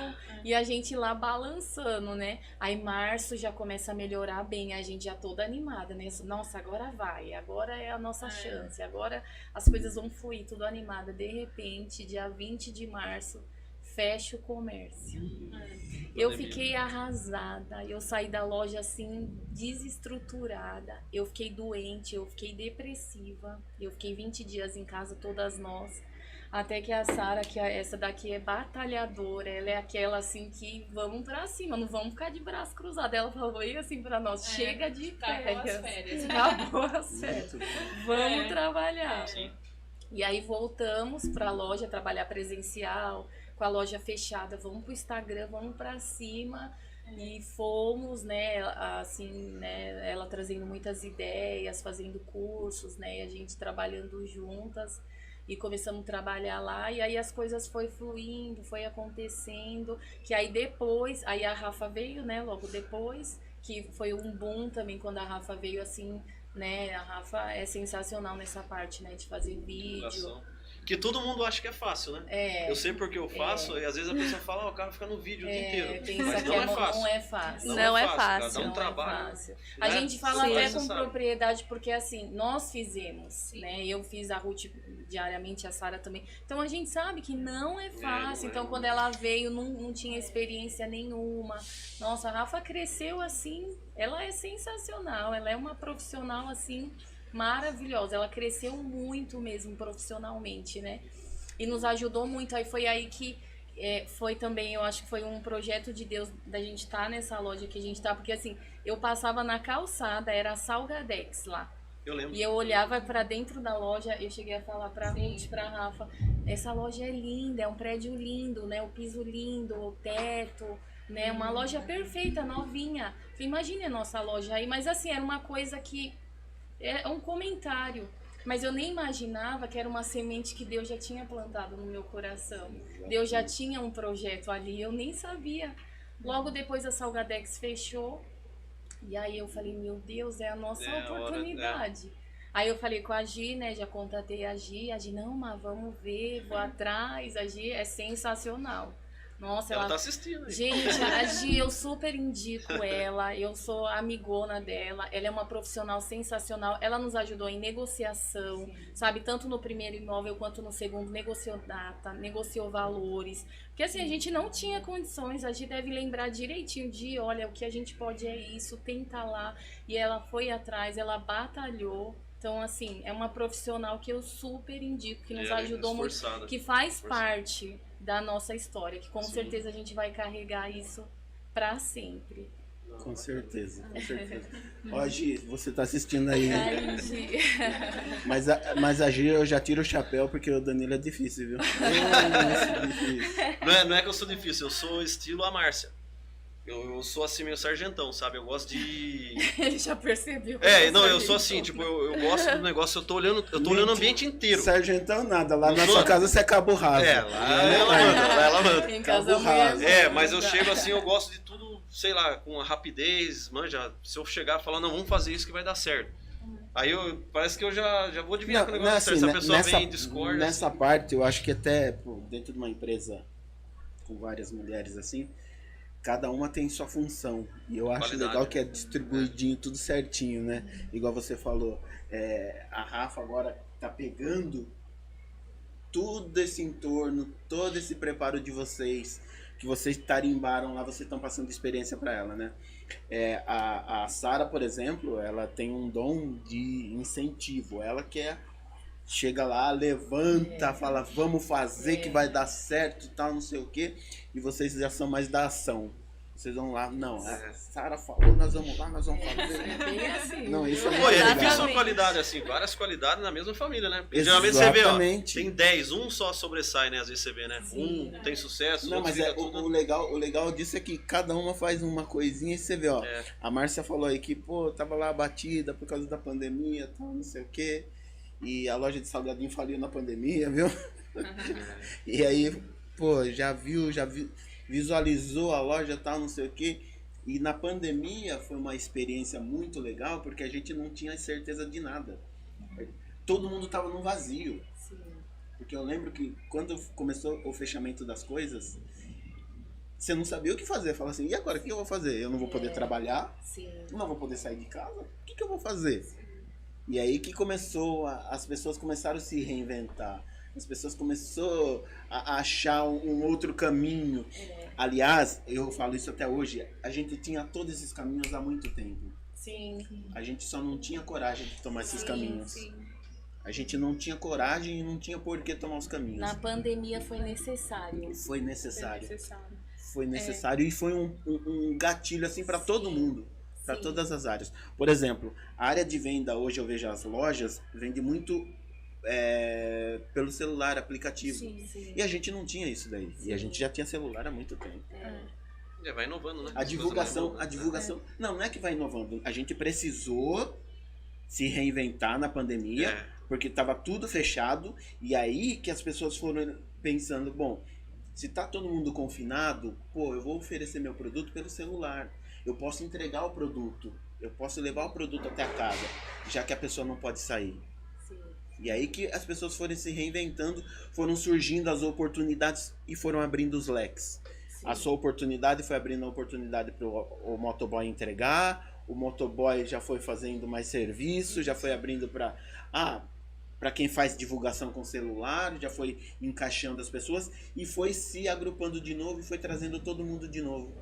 e a gente lá balançando, né? Aí março já começa a melhorar bem, a gente já toda animada, né? Nossa, agora vai, agora é a nossa chance, agora as coisas vão fluir, tudo animada. De repente, dia 20 de março, fecha o comércio. Eu fiquei arrasada, eu saí da loja assim, desestruturada, eu fiquei doente, eu fiquei depressiva, eu fiquei 20 dias em casa, todas nós, até que a Sara, que essa daqui é batalhadora, ela é aquela assim que vamos pra cima, não vamos ficar de braço cruzado. Ela falou assim pra nós, chega de férias, acabou as férias, vamos trabalhar. Sim. E aí voltamos pra loja, trabalhar presencial, com a loja fechada, vamos pro Instagram, vamos pra cima. E fomos, né, assim, né, ela trazendo muitas ideias, fazendo cursos, né, a gente trabalhando juntas. E começamos a trabalhar lá, e aí as coisas foi fluindo, foi acontecendo, que aí depois, aí a Rafa veio, né, logo depois, que foi um boom também quando a Rafa veio, assim, né, a Rafa é sensacional nessa parte, né, de fazer vídeo. Que todo mundo acha que é fácil, né? Eu sei porque eu faço, e às vezes a pessoa fala, o cara fica no vídeo o dia inteiro. Mas não é fácil. Não é fácil. Não é fácil. Dá um trabalho. A gente fala até com propriedade, porque assim, nós fizemos, né? Eu fiz a Ruth diariamente, a Sara também. Então a gente sabe que não é fácil. Então quando ela veio, não tinha experiência nenhuma. Nossa, a Rafa cresceu assim, ela é sensacional, ela é uma profissional assim... maravilhosa, ela cresceu muito mesmo profissionalmente, né? E nos ajudou muito. Aí foi aí que foi também, eu acho que foi um projeto de Deus da gente estar nessa loja que a gente tá, porque assim, eu passava na calçada, era a Salgadex lá. Eu lembro. E eu olhava pra dentro da loja, eu cheguei a falar pra Ruth, pra Rafa, essa loja é linda, é um prédio lindo, né? O piso lindo, o teto, né? Uma loja perfeita, novinha. Imagine a nossa loja aí, mas assim, era uma coisa que é um comentário. Mas eu nem imaginava que era uma semente que Deus já tinha plantado no meu coração. Deus já tinha um projeto ali, eu nem sabia. Logo depois a Salgadex fechou. E aí eu falei, meu Deus, é a nossa oportunidade. Aí eu falei com a Gi, né? Já contatei a Gi. A Gi, não, mas vamos ver, vou atrás. A Gi é sensacional. Nossa, Ela tá assistindo aí. Gente, a Gi, eu super indico ela, eu sou amigona dela, ela é uma profissional sensacional, ela nos ajudou em negociação, sabe, tanto no primeiro imóvel quanto no segundo, negociou data, negociou valores, porque assim, a gente não tinha condições, a Gi deve lembrar direitinho de, olha, o que a gente pode é isso, tenta lá, e ela foi atrás, ela batalhou. Então, assim, é uma profissional que eu super indico, que nos ajudou muito, que faz parte da nossa história, que com certeza a gente vai carregar isso pra sempre. Com certeza, com certeza. Ó, Gi, você tá assistindo aí, né? Ai, Gi. Mas a Gi eu já tiro o chapéu porque o Danilo é difícil, viu? É difícil. Não é que eu sou difícil, eu sou estilo a Márcia. Eu sou assim meio sargentão, sabe? Eu gosto de... Ele já percebeu. Não, eu sou assim, tipo, eu gosto do negócio, eu tô olhando o ambiente inteiro. Sargentão nada, lá na sua casa você é cabo raso. Lá ela manda. Em casa raso. Mas eu chego assim, eu gosto de tudo, sei lá, com a rapidez, manja, se eu chegar e falar, não, vamos fazer isso que vai dar certo. Aí parece que eu já vou adivinhar que o negócio assim, certo, se a pessoa vem e discorda. Nessa assim. parte, eu acho que até dentro de uma empresa com várias mulheres assim, cada uma tem sua função. E eu acho legal que é distribuidinho, tudo certinho, né? Igual você falou, a Rafa agora tá pegando todo esse entorno, todo esse preparo de vocês, que vocês tarimbaram lá, vocês estão passando experiência para ela, né? A Sara, por exemplo, ela tem um dom de incentivo. Ela chega lá, levanta, fala, vamos fazer que vai dar certo e tal, não sei o quê. E vocês já são mais da ação. Vocês vão lá, não, a Sara falou, nós vamos lá, nós vamos fazer. É bem assim. Não, isso é Pô, muito é legal. difícil uma qualidade assim, várias qualidades na mesma família, né? Porque geralmente você vê, ó, tem 10, um só sobressai, né? Às vezes você vê, né? Sim. Um tem sucesso, Não, outro mas fica tudo... o legal disso é que cada uma faz uma coisinha e você vê, ó. A Márcia falou aí que, pô, tava lá abatida por causa da pandemia, tal, não sei o quê. E a loja de salgadinho faliu na pandemia, viu? E aí, pô, já visualizou a loja, tal, não sei o quê. E na pandemia foi uma experiência muito legal, porque a gente não tinha certeza de nada. Todo mundo tava no vazio. Sim. Porque eu lembro que quando começou o fechamento das coisas, você não sabia o que fazer. Fala assim, e agora, o que eu vou fazer? Eu não vou poder trabalhar? Sim. Não vou poder sair de casa? O que eu vou fazer? E aí que as pessoas começaram a se reinventar. As pessoas começaram a achar um outro caminho. Aliás, eu falo isso até hoje, a gente tinha todos esses caminhos há muito tempo. Sim. A gente só não tinha coragem de tomar esses caminhos. Sim. A gente não tinha coragem e não tinha por que tomar os caminhos. Na pandemia foi necessário. Foi necessário. Foi necessário e foi um gatilho assim para todo mundo. Para todas as áreas. Por exemplo, a área de venda, hoje eu vejo as lojas, vende muito pelo celular, aplicativo. Sim. E a gente não tinha isso daí. E a gente já tinha celular há muito tempo. Vai inovando, né? A divulgação... Não é que vai inovando. A gente precisou se reinventar na pandemia, porque estava tudo fechado. E aí que as pessoas foram pensando, bom, se tá todo mundo confinado, pô, eu vou oferecer meu produto pelo celular. Eu posso entregar o produto, eu posso levar o produto até a casa, já que a pessoa não pode sair. Sim. E aí que as pessoas foram se reinventando, foram surgindo as oportunidades e foram abrindo os leques. Sim. A sua oportunidade foi abrindo a oportunidade para o motoboy entregar, o motoboy já foi fazendo mais serviço, já foi abrindo para quem faz divulgação com celular, já foi encaixando as pessoas e foi se agrupando de novo e foi trazendo todo mundo de novo.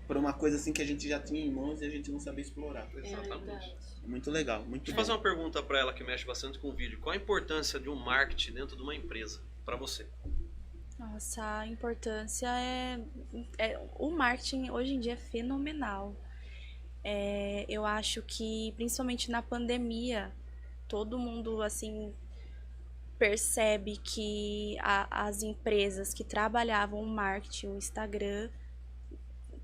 Para uma coisa assim que a gente já tinha em mãos e a gente não sabia explorar. Exatamente. Muito legal, muito Deixa eu fazer uma pergunta para ela que mexe bastante com o vídeo. Qual a importância de um marketing dentro de uma empresa para você? Nossa, a importância o marketing hoje em dia é fenomenal. Eu acho que, principalmente na pandemia, todo mundo, assim, percebe que as empresas que trabalhavam o marketing, o Instagram,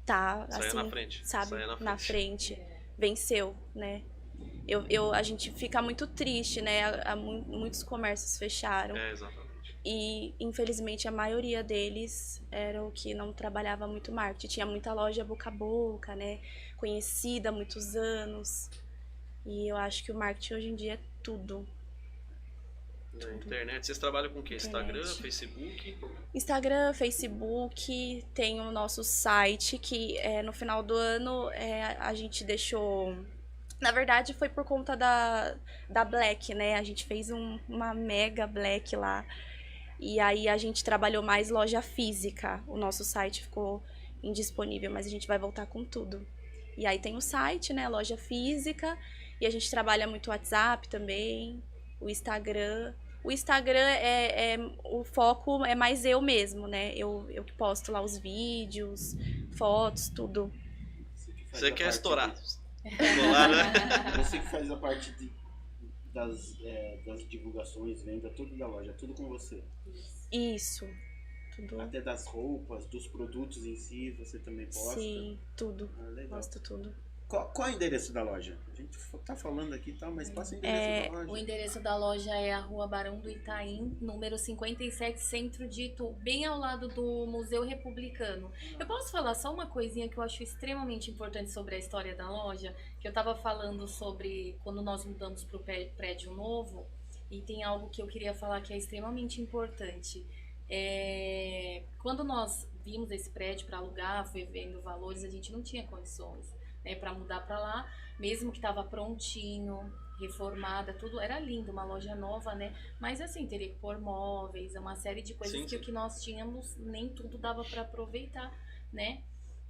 tá, Saia assim, na frente. sabe, Saia na frente. Venceu, né? A gente fica muito triste, né? Muitos comércios fecharam. Exatamente. E, infelizmente, a maioria deles era o que não trabalhava muito marketing. Tinha muita loja boca a boca, né? Conhecida há muitos anos. E eu acho que o marketing hoje em dia é tudo. Na internet, vocês trabalham com o quê? Internet. Instagram, Facebook? Instagram, Facebook, tem o nosso site que no final do ano a gente deixou. Na verdade, foi por conta da Black, né? A gente fez uma mega Black lá. E aí a gente trabalhou mais loja física. O nosso site ficou indisponível, mas a gente vai voltar com tudo. E aí tem o site, né? Loja física. E a gente trabalha muito o WhatsApp também, o Instagram. O Instagram o foco é mais eu mesmo, né? Eu que posto lá os vídeos, fotos, tudo. Você quer estourar. Lá, né? Você que faz a parte das divulgações, venda, tudo da loja, tudo com você. Isso. Tudo. Até das roupas, dos produtos em si, você também posta? Sim, tudo. Legal. Posto tudo. Qual é o endereço da loja? A gente tá falando aqui e tal, mas passa o endereço da loja. O endereço da loja é a Rua Barão do Itaim, número 57, Centro de Itu, bem ao lado do Museu Republicano. Eu posso falar só uma coisinha que eu acho extremamente importante sobre a história da loja? Que eu tava falando sobre quando nós mudamos pro prédio novo, e tem algo que eu queria falar que é extremamente importante. Quando nós vimos esse prédio para alugar, foi vendo valores, a gente não tinha condições para mudar para lá, mesmo que estava prontinho, reformada, tudo era lindo, uma loja nova, né? Mas assim, teria que pôr móveis, uma série de coisas que o que nós tínhamos, nem tudo dava para aproveitar, né?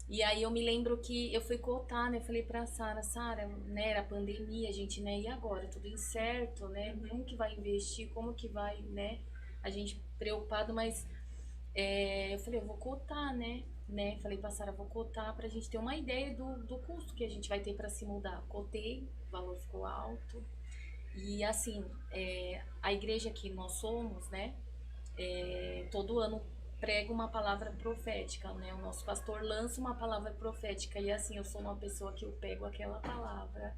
E aí eu me lembro que eu fui cotar, né? Eu falei pra Sara, né? Era pandemia, a gente, né? E agora? Tudo incerto, né? Como que vai investir? Como que vai, né? A gente preocupado, mas eu falei, eu vou cotar, né? Falei pra Sara, vou cotar pra gente ter uma ideia do custo que a gente vai ter pra se mudar. Cotei, o valor ficou alto. E assim, a igreja que nós somos, né? Todo ano prega uma palavra profética, né? O nosso pastor lança uma palavra profética. E assim, eu sou uma pessoa que eu pego aquela palavra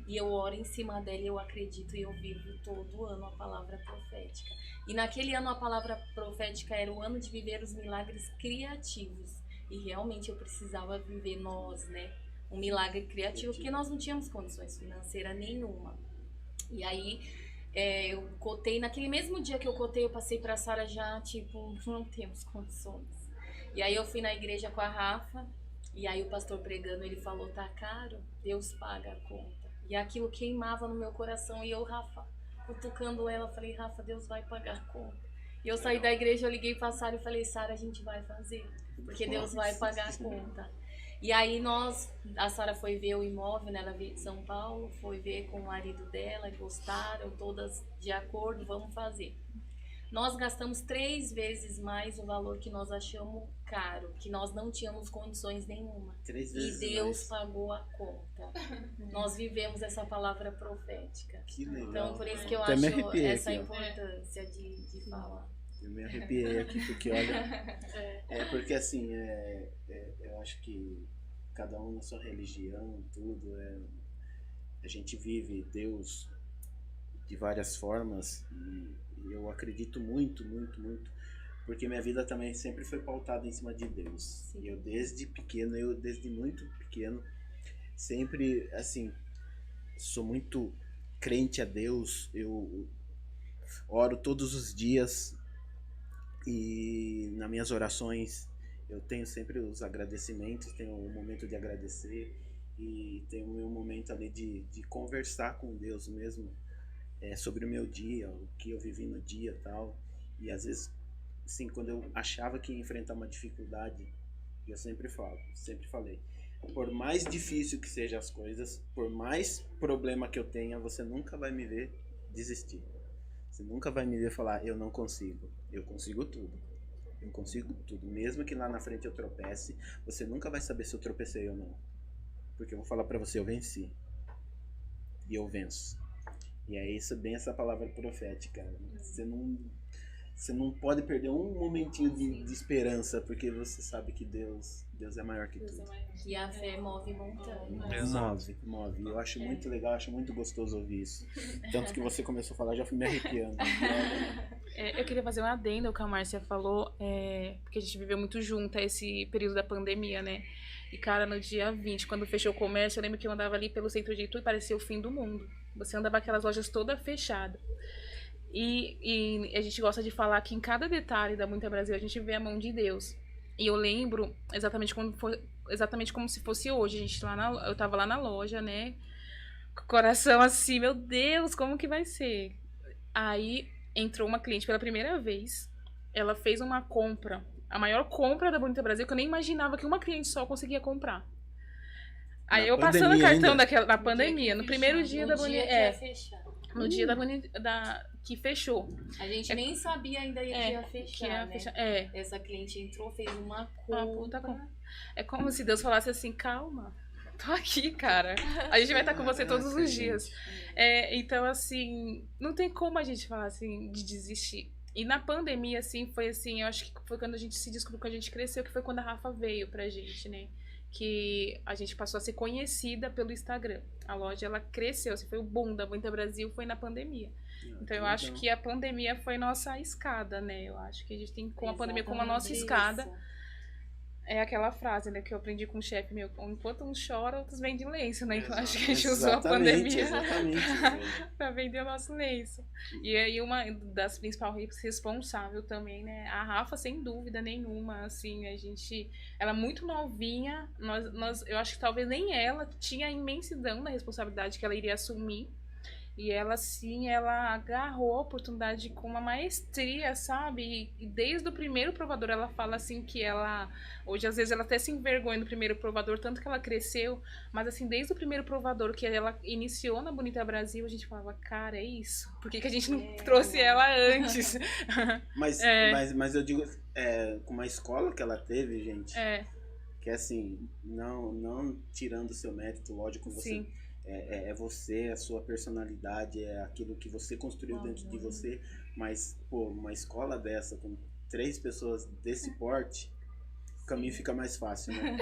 e eu oro em cima dela, eu acredito e eu vivo todo ano a palavra profética. E naquele ano a palavra profética era o ano de viver os milagres criativos. E realmente eu precisava viver nós, né? Um milagre criativo, porque nós não tínhamos condições financeiras nenhuma. E aí eu cotei, naquele mesmo dia que eu cotei, eu passei pra Sara já, tipo, não temos condições. E aí eu fui na igreja com a Rafa, e aí o pastor pregando, ele falou, tá caro, Deus paga a conta. E aquilo queimava no meu coração, e eu, Rafa, cutucando ela, falei, Rafa, Deus vai pagar a conta. E eu saí da igreja, eu liguei pra Sara e falei, Sara, a gente vai fazer, porque Deus vai pagar a conta. E aí a Sara foi ver o imóvel, né? Ela veio de São Paulo, foi ver com o marido dela, gostaram, todas de acordo, vamos fazer. Nós gastamos 3 vezes mais o valor que nós achamos caro, que nós não tínhamos condições nenhuma. 3 vezes e Deus mais. Pagou a conta. Nós vivemos essa palavra profética. Que legal. Então, por isso que eu Até me acho arrepiei essa aqui, ó. importância de falar. Eu me arrepiei aqui, porque olha... porque assim, eu acho que cada um na sua religião, tudo, a gente vive Deus de várias formas e eu acredito muito, muito, muito, porque minha vida também sempre foi pautada em cima de Deus. Sim. E eu desde muito pequeno, sempre, assim, sou muito crente a Deus, eu oro todos os dias e nas minhas orações eu tenho sempre os agradecimentos, tenho um momento de agradecer e tenho o meu momento ali de conversar com Deus mesmo, sobre o meu dia, o que eu vivi no dia e tal. E às vezes, assim, quando eu achava que ia enfrentar uma dificuldade, eu sempre falei, por mais difícil que sejam as coisas, por mais problema que eu tenha, você nunca vai me ver desistir. Você nunca vai me ver falar, eu não consigo. Eu consigo tudo. Eu consigo tudo. Mesmo que lá na frente eu tropece, você nunca vai saber se eu tropecei ou não. Porque eu vou falar pra você, eu venci. E eu venço. E é isso, bem essa palavra profética. Você não pode perder um momentinho de esperança, porque você sabe que Deus é maior que tudo. E a fé move montanhas. Move. Eu acho muito legal, acho muito gostoso ouvir isso. Tanto que você começou a falar, já fui me arrepiando. Eu queria fazer um adendo ao que a Márcia falou, porque a gente viveu muito junto esse período da pandemia, né? E, cara, no dia 20, quando fechou o comércio, eu lembro que eu andava ali pelo centro de Itu e parecia o fim do mundo. Você andava aquelas lojas todas fechadas. E a gente gosta de falar que em cada detalhe da Muita Brasil a gente vê a mão de Deus. E eu lembro exatamente como se fosse hoje. Eu tava lá na loja, né? Com o coração assim, meu Deus, como que vai ser? Aí entrou uma cliente pela primeira vez. Ela fez uma compra, a maior compra da Bonita Brasil, que eu nem imaginava que uma cliente só conseguia comprar. Aí eu passando o cartão na pandemia, no primeiro dia da Bonita. No dia que fechou. A gente nem sabia ainda que ia fechar, né? Essa cliente entrou, fez uma compra. É como se Deus falasse assim, calma, tô aqui, cara. A gente vai estar com você todos os dias. Então, assim, não tem como a gente falar assim, de desistir. E na pandemia, assim, foi assim, eu acho que foi quando a gente se descobriu, quando a gente cresceu, que foi quando a Rafa veio pra gente, né? Que a gente passou a ser conhecida pelo Instagram. A loja, ela cresceu, assim, foi o boom da Muita Brasil, foi na pandemia. Então eu acho que a pandemia foi nossa escada, né? Eu acho que a gente tem com a pandemia como a nossa escada. É aquela frase, né, que eu aprendi com o chefe meu, enquanto uns choram, outros vendem lenço, né? Então acho que a gente usou a pandemia para vender o nosso lenço. E aí uma das principais responsáveis também, né, a Rafa, sem dúvida nenhuma, assim, ela é muito novinha, eu acho que talvez nem ela tinha a imensidão da responsabilidade que ela iria assumir. E ela, sim, ela agarrou a oportunidade com uma maestria, sabe? E desde o primeiro provador, ela fala assim que ela... Hoje, às vezes, ela até se envergonha do primeiro provador, tanto que ela cresceu. Mas, assim, desde o primeiro provador que ela iniciou na Bonita Brasil, a gente falava, cara, é isso. Por que a gente não trouxe ela antes? Mas eu digo, com uma escola que ela teve, gente... Que, assim, não tirando o seu mérito, lógico, você... Sim. É você, a sua personalidade, é aquilo que você construiu dentro de você, mas, pô, uma escola dessa, com 3 pessoas desse porte, o caminho fica mais fácil, né?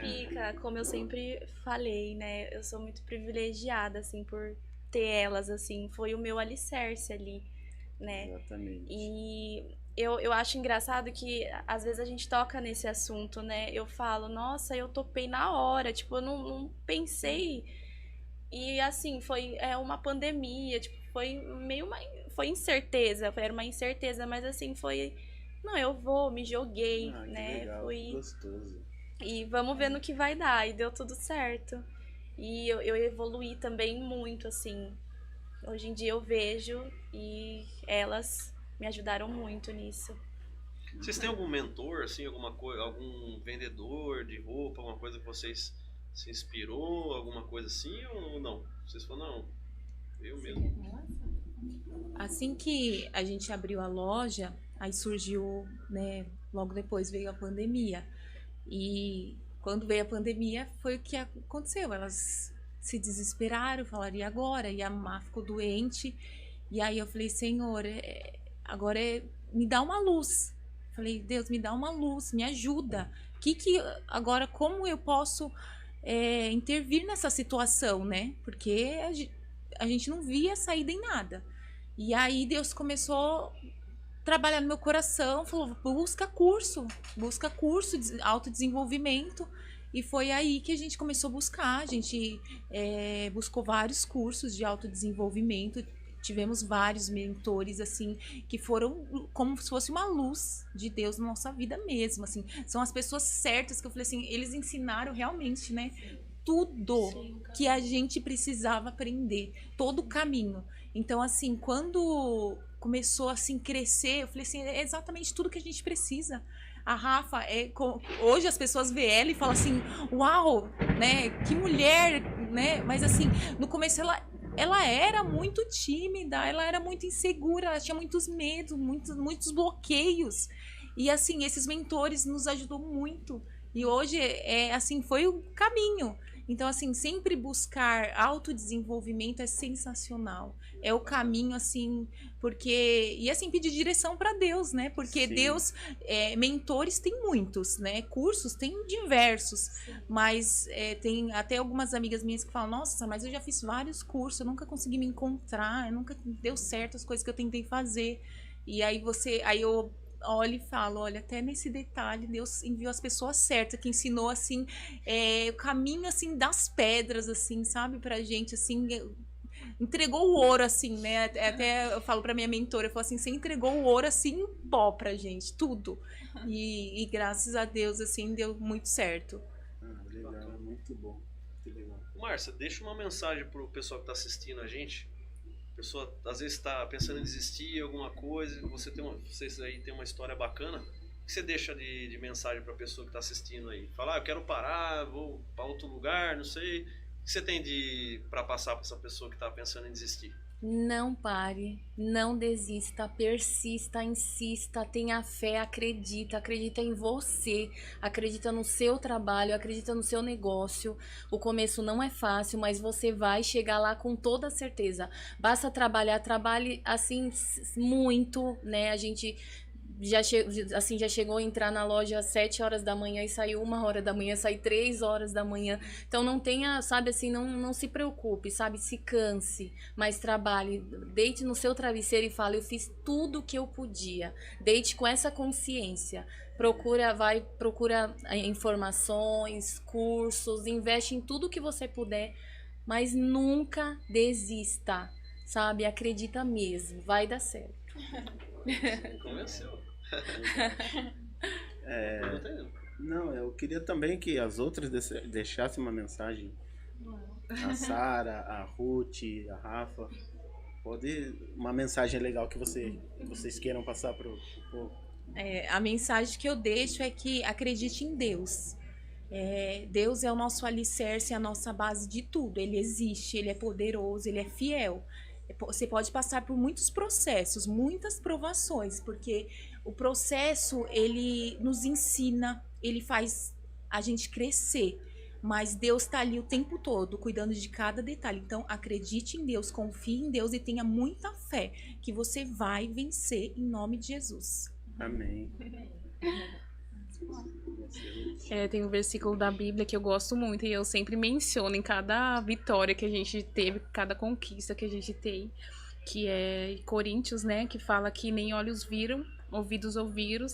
Fica, como eu sempre falei, né, eu sou muito privilegiada, assim, por ter elas, assim, foi o meu alicerce ali, né? Exatamente. E eu acho engraçado que, às vezes, a gente toca nesse assunto, né, eu falo, nossa, eu topei na hora, tipo, eu não pensei... E assim, foi uma pandemia, tipo, foi foi incerteza, era uma incerteza, mas assim, não, eu vou, me joguei, né, legal, foi gostoso. E vamos ver no que vai dar, e deu tudo certo. E eu evoluí também muito, assim, hoje em dia eu vejo e elas me ajudaram muito nisso. Vocês têm algum mentor, assim, alguma coisa, algum vendedor de roupa, alguma coisa que vocês se inspirou, alguma coisa assim, ou não? Vocês falaram, não, eu mesmo. Assim que a gente abriu a loja, aí surgiu, né, logo depois veio a pandemia. E quando veio a pandemia foi o que aconteceu, elas se desesperaram, falaram, e agora? E a Má ficou doente, e aí eu falei, Senhor, agora me dá uma luz. Falei, Deus, me dá uma luz, me ajuda. Agora, como eu posso... intervir nessa situação, né? Porque a gente não via saída em nada. E aí Deus começou a trabalhar no meu coração, falou, busca curso de autodesenvolvimento. E foi aí que a gente começou a buscar. A gente buscou vários cursos de autodesenvolvimento. Tivemos vários mentores, assim, que foram como se fosse uma luz de Deus na nossa vida mesmo, assim. São as pessoas certas que eu falei assim, eles ensinaram realmente, né, tudo que a gente precisava aprender, todo o caminho. Então, assim, quando começou, assim, crescer, eu falei assim, é exatamente tudo que a gente precisa. A Rafa, hoje as pessoas veem ela e falam assim, uau, né, que mulher, né, mas assim, no começo ela era muito tímida, ela era muito insegura, ela tinha muitos medos, muitos bloqueios. E assim, esses mentores nos ajudou muito. E hoje, assim, foi o caminho. Então, assim, sempre buscar autodesenvolvimento é sensacional. É o caminho, assim, porque... E, assim, pedir direção para Deus, né? Porque Sim. Deus, mentores tem muitos, né? Cursos tem diversos. Mas tem até algumas amigas minhas que falam, nossa, mas eu já fiz vários cursos, eu nunca consegui me encontrar, nunca deu certo as coisas que eu tentei fazer. E aí eu olho e falo, olha, até nesse detalhe Deus enviou as pessoas certas, que ensinou assim o caminho assim das pedras, assim, sabe, pra gente, assim, entregou o ouro, assim, né? Até eu falo pra minha mentora, eu falo assim, você entregou o ouro assim em pó pra gente, tudo. E graças a Deus, assim, deu muito certo. Legal, muito bom. Muito legal. Márcia, deixa uma mensagem pro pessoal que tá assistindo a gente. A pessoa às vezes está pensando em desistir alguma coisa, vocês aí tem uma história bacana. O que você deixa de mensagem para a pessoa que está assistindo aí? Falar, eu quero parar, vou para outro lugar, não sei. O que você tem para passar para essa pessoa que está pensando em desistir? Não pare, não desista, persista, insista, tenha fé, acredita em você, acredita no seu trabalho, acredita no seu negócio. O começo não é fácil, mas você vai chegar lá com toda certeza. Basta trabalhe assim muito, né? A gente já chegou a entrar na loja às 7 horas da manhã e saiu 1 hora da manhã, sai 3 horas da manhã. Então não tenha, sabe assim, não se preocupe, sabe? Se canse, mas trabalhe, deite no seu travesseiro e fale, eu fiz tudo o que eu podia. Deite com essa consciência. Procura informações, cursos, investe em tudo que você puder, mas nunca desista, sabe? Acredita mesmo, vai dar certo. Convenceu. Não, eu queria também que as outras deixassem uma mensagem. A Sara, a Ruth, a Rafa. Uma mensagem legal que vocês queiram passar para o povo. A mensagem que eu deixo é que acredite em Deus. Deus é o nosso alicerce, a nossa base de tudo. Ele existe, ele é poderoso, ele é fiel. Você pode passar por muitos processos, muitas provações, porque o processo, ele nos ensina, ele faz a gente crescer, mas Deus está ali o tempo todo, cuidando de cada detalhe. Então, acredite em Deus, confie em Deus e tenha muita fé, que você vai vencer em nome de Jesus. Amém. Tem um versículo da Bíblia que eu gosto muito e eu sempre menciono em cada vitória que a gente teve, cada conquista que a gente tem, que é Coríntios, né, que fala que nem olhos viram, ouvidos ouviram,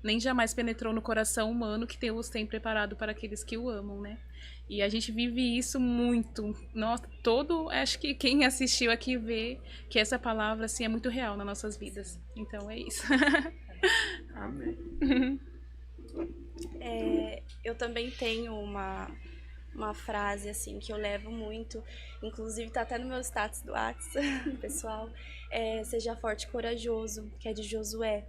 nem jamais penetrou no coração humano que Deus tem preparado para aqueles que o amam, né? E a gente vive isso muito. Nossa, acho que quem assistiu aqui vê que essa palavra assim é muito real nas nossas vidas. Então é isso. Amém. Eu também tenho uma frase assim que eu levo muito, inclusive tá até no meu status do WhatsApp, pessoal, seja forte e corajoso, que é de Josué.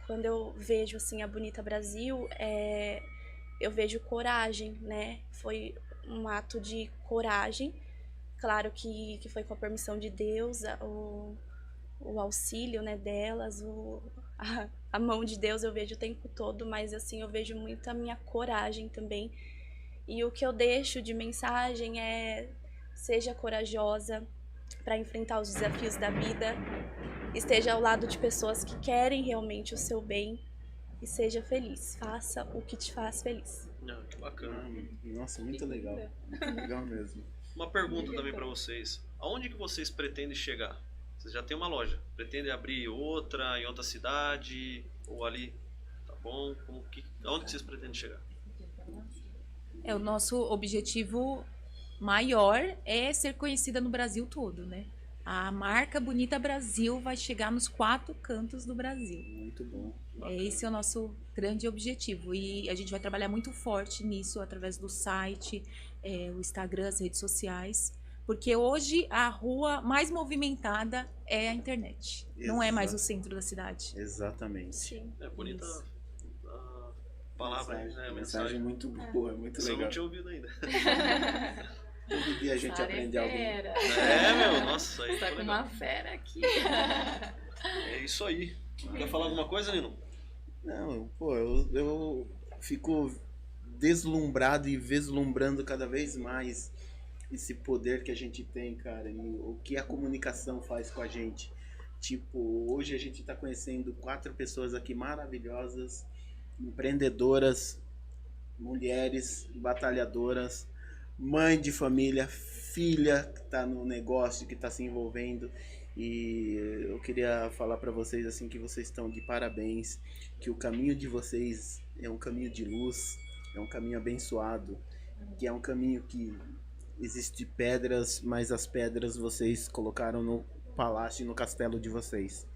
Quando eu vejo assim a Bonita Brasil, eu vejo coragem, né? Foi um ato de coragem, claro que foi com a permissão de Deus, o auxílio, né, delas, a mão de Deus eu vejo o tempo todo, mas assim, eu vejo muito a minha coragem também. E o que eu deixo de mensagem seja corajosa para enfrentar os desafios da vida, esteja ao lado de pessoas que querem realmente o seu bem e seja feliz, faça o que te faz feliz. Não, que bacana. Nossa, muito legal. Muito legal mesmo. Uma pergunta também para vocês. Aonde que vocês pretendem chegar? Vocês já têm uma loja. Pretendem abrir outra em outra cidade? Ou ali? Tá bom? Aonde que vocês pretendem chegar? O nosso objetivo maior é ser conhecida no Brasil todo, né? A marca Bonita Brasil vai chegar nos 4 cantos do Brasil. Muito bom. Esse é o nosso grande objetivo. E a gente vai trabalhar muito forte nisso, através do site, o Instagram, as redes sociais. Porque hoje a rua mais movimentada é a internet. Não é mais o centro da cidade. Exatamente. Sim. É bonita Isso. a palavra, né? A Mensagem muito boa, muito Eu legal. não tinha ouvido ainda. Todo dia a gente aprende algo. Nossa, aí Tá foi com legal. uma fera aqui. É isso aí. Quer falar alguma coisa, Nino? Não, pô, eu fico deslumbrado e vislumbrando cada vez mais esse poder que a gente tem, cara, e o que a comunicação faz com a gente. Tipo, hoje a gente está conhecendo 4 pessoas aqui maravilhosas, empreendedoras, mulheres, batalhadoras, mãe de família, filha que está no negócio, que está se envolvendo. E eu queria falar para vocês assim que vocês estão de parabéns, que o caminho de vocês é um caminho de luz, é um caminho abençoado, que é um caminho que existe pedras, mas as pedras vocês colocaram no palácio e no castelo de vocês.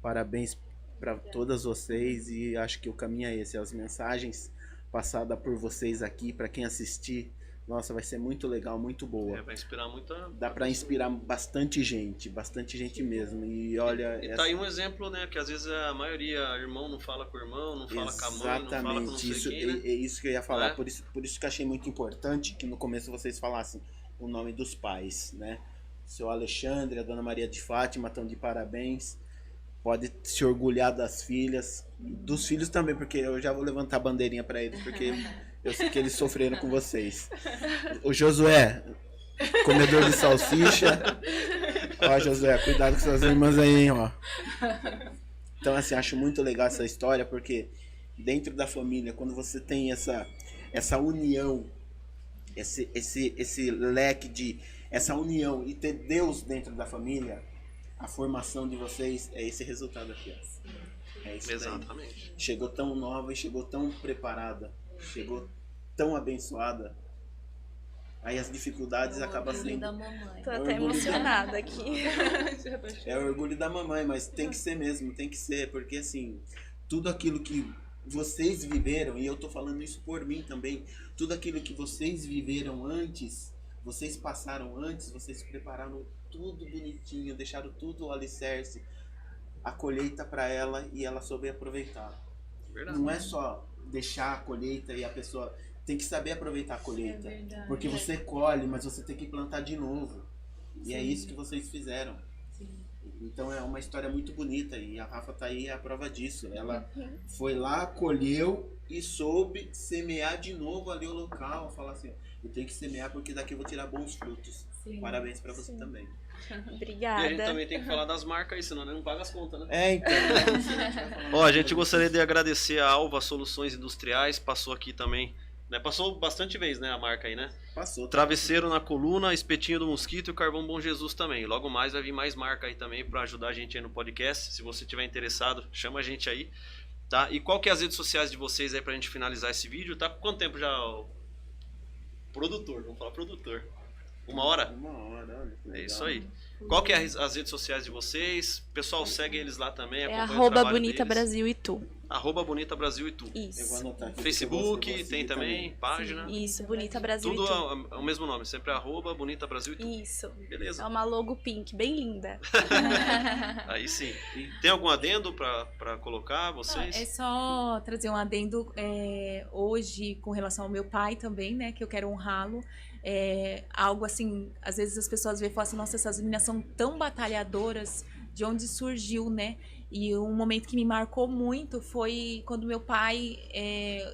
Parabéns para todas vocês e acho que o caminho é esse, as mensagens passadas por vocês aqui, para quem assistir, nossa, vai ser muito legal, muito boa. Vai inspirar muita... Dá para inspirar bastante gente mesmo. E olha... E tá aí um exemplo, né, que às vezes a maioria, irmão não fala com o irmão, não fala com a mãe, não fala com não sei isso, quem, né? é isso que eu ia falar. É. Por isso que eu achei muito importante que no começo vocês falassem o nome dos pais, né? Seu Alexandre, a Dona Maria de Fátima estão de parabéns. Pode se orgulhar das filhas, dos filhos também, porque eu já vou levantar a bandeirinha para eles, porque eu sei que eles sofreram com vocês. O Josué, comedor de salsicha. Ó, Josué, cuidado com suas irmãs aí, hein, ó. Então, assim, acho muito legal essa história, porque dentro da família, quando você tem essa união, esse leque de... essa união e ter Deus dentro da família, a formação de vocês é esse resultado aqui, ó. É isso daí. Exatamente. Chegou tão nova e chegou tão preparada, chegou tão abençoada. Aí as dificuldades acabam sendo... da mamãe. Tô até emocionada aqui. É o orgulho da mamãe, mas tem que ser mesmo, tem que ser, porque assim, tudo aquilo que vocês viveram, e eu tô falando isso por mim também, tudo aquilo que vocês viveram antes, vocês passaram antes, vocês prepararam tudo bonitinho, deixaram tudo o alicerce, a colheita para ela e ela soube aproveitar. Verdade. Não é só deixar a colheita e a pessoa tem que saber aproveitar a colheita, porque você colhe, mas você tem que plantar de novo. E é isso que vocês fizeram. Então é uma história muito bonita e a Rafa tá aí, é a prova disso. Ela foi lá, colheu e soube semear de novo ali o local, falar assim, eu tenho que semear porque daqui eu vou tirar bons frutos. Parabéns para você também. Obrigada. E a gente também tem que falar das marcas aí, senão não paga as contas, né? É, então. Ó, a gente gostaria de agradecer a Alva Soluções Industriais, passou aqui também, né? Passou bastante vez, né, a marca aí, né? Passou. Travesseiro na coluna, espetinho do mosquito e o carvão Bom Jesus também. Logo mais vai vir mais marca aí também para ajudar a gente aí no podcast. Se você tiver interessado, chama a gente aí, tá? E qual que é as redes sociais de vocês aí pra gente finalizar esse vídeo? Tá com quanto tempo já? Produtor, vamos falar produtor. 1 hora? 1 hora, olha. Que É legal. isso aí. Qual que é as redes sociais de vocês? Pessoal, segue eles lá também. É acompanha o trabalho @Bonita deles. Brasil e tu. @Bonita Brasil e tu. Eu vou Isso. anotar aqui. Facebook, porque eu vou tem seguir também, página. Isso, Bonita Brasil Tudo e tu. é o mesmo nome, sempre Bonita Brasil e tu. Isso. Beleza. É uma logo pink, bem linda. Aí sim. Tem algum adendo pra colocar, vocês? É só trazer um adendo hoje com relação ao meu pai também, né? Que eu quero honrá-lo. Algo assim, às vezes as pessoas veem e falam assim, nossa, essas meninas são tão batalhadoras, de onde surgiu, né? E um momento que me marcou muito foi quando meu pai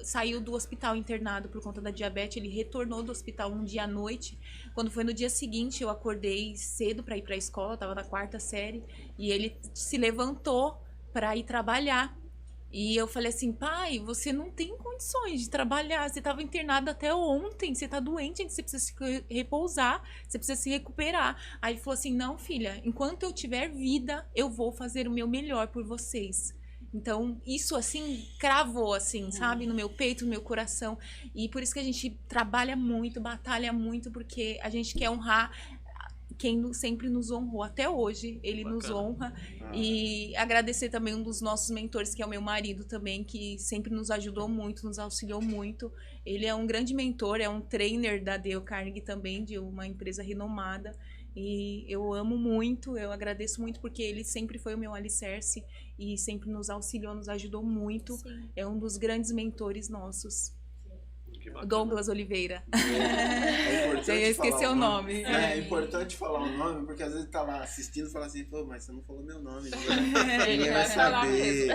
saiu do hospital internado por conta da diabetes. Ele retornou do hospital um dia à noite. Quando foi no dia seguinte, eu acordei cedo para ir para a escola, estava na 4ª série, e ele se levantou para ir trabalhar. E eu falei assim, pai, você não tem condições de trabalhar, você estava internado até ontem, você está doente, você precisa se repousar, você precisa se recuperar. Aí ele falou assim, não, filha, enquanto eu tiver vida, eu vou fazer o meu melhor por vocês. Então, isso assim, cravou assim, sabe, no meu peito, no meu coração. E por isso que a gente trabalha muito, batalha muito, porque a gente quer honrar quem sempre nos honrou até hoje, ele Bacana. nos honra. E agradecer também um dos nossos mentores, que é o meu marido também, que sempre nos ajudou muito, nos auxiliou muito. Ele é um grande mentor, é um trainer da Dale Carnegie também, de uma empresa renomada. E eu amo muito, eu agradeço muito, porque ele sempre foi o meu alicerce e sempre nos auxiliou, nos ajudou muito. Sim. É um dos grandes mentores nossos. Que bacana. Douglas Oliveira. É importante Você ia esquecer o nome. É importante falar o nome, porque às vezes tá lá assistindo e fala assim, pô, mas você não falou meu nome. Ninguém vai saber.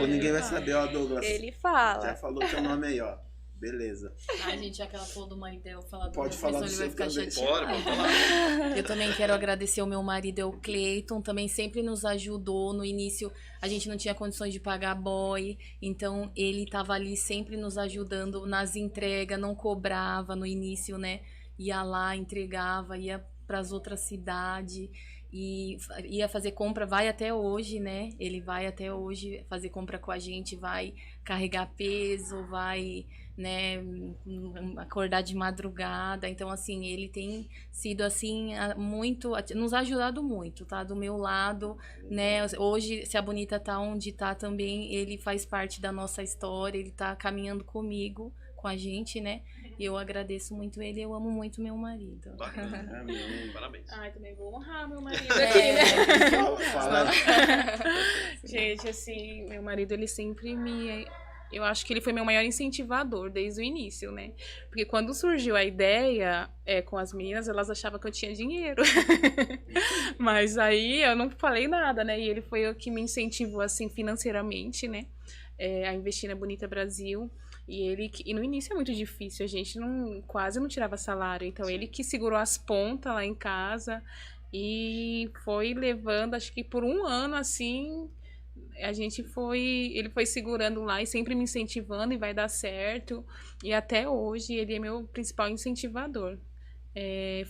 Ninguém vai saber, ó, Douglas. Ele fala. Já falou teu nome aí, ó. Beleza. Ai, gente, aquela falou do marido, eu falar do Pode meu falar pessoal, do ele vai seu ficar também. chateado. Pode falar. Eu também quero agradecer o meu marido, é o Cleiton, também sempre nos ajudou. No início a gente não tinha condições de pagar boy, então ele tava ali sempre nos ajudando nas entregas, não cobrava no início, né? Ia lá, entregava, ia para as outras cidades e ia fazer compra, vai até hoje, né? Ele vai até hoje fazer compra com a gente, vai carregar peso, vai, né, acordar de madrugada. Então, assim, ele tem sido, assim, muito, nos ajudado muito, tá? Do meu lado, né? Hoje, se a Bonita tá onde tá também, ele faz parte da nossa história, ele tá caminhando comigo, com a gente, né? E eu agradeço muito ele, eu amo muito meu marido. Bacana. Parabéns. Ai, também vou honrar meu marido aqui, né? Fala. Gente, assim, meu marido, ele sempre me... Eu acho que ele foi meu maior incentivador desde o início, né? Porque quando surgiu a ideia com as meninas, elas achavam que eu tinha dinheiro. Mas aí eu não falei nada, né? E ele foi o que me incentivou, assim, financeiramente, né? A investir na Bonita Brasil. E no início é muito difícil, a gente quase não tirava salário. Então ele que segurou as pontas lá em casa e foi levando, acho que por um ano, assim... ele foi segurando lá e sempre me incentivando e vai dar certo. E até hoje ele é meu principal incentivador.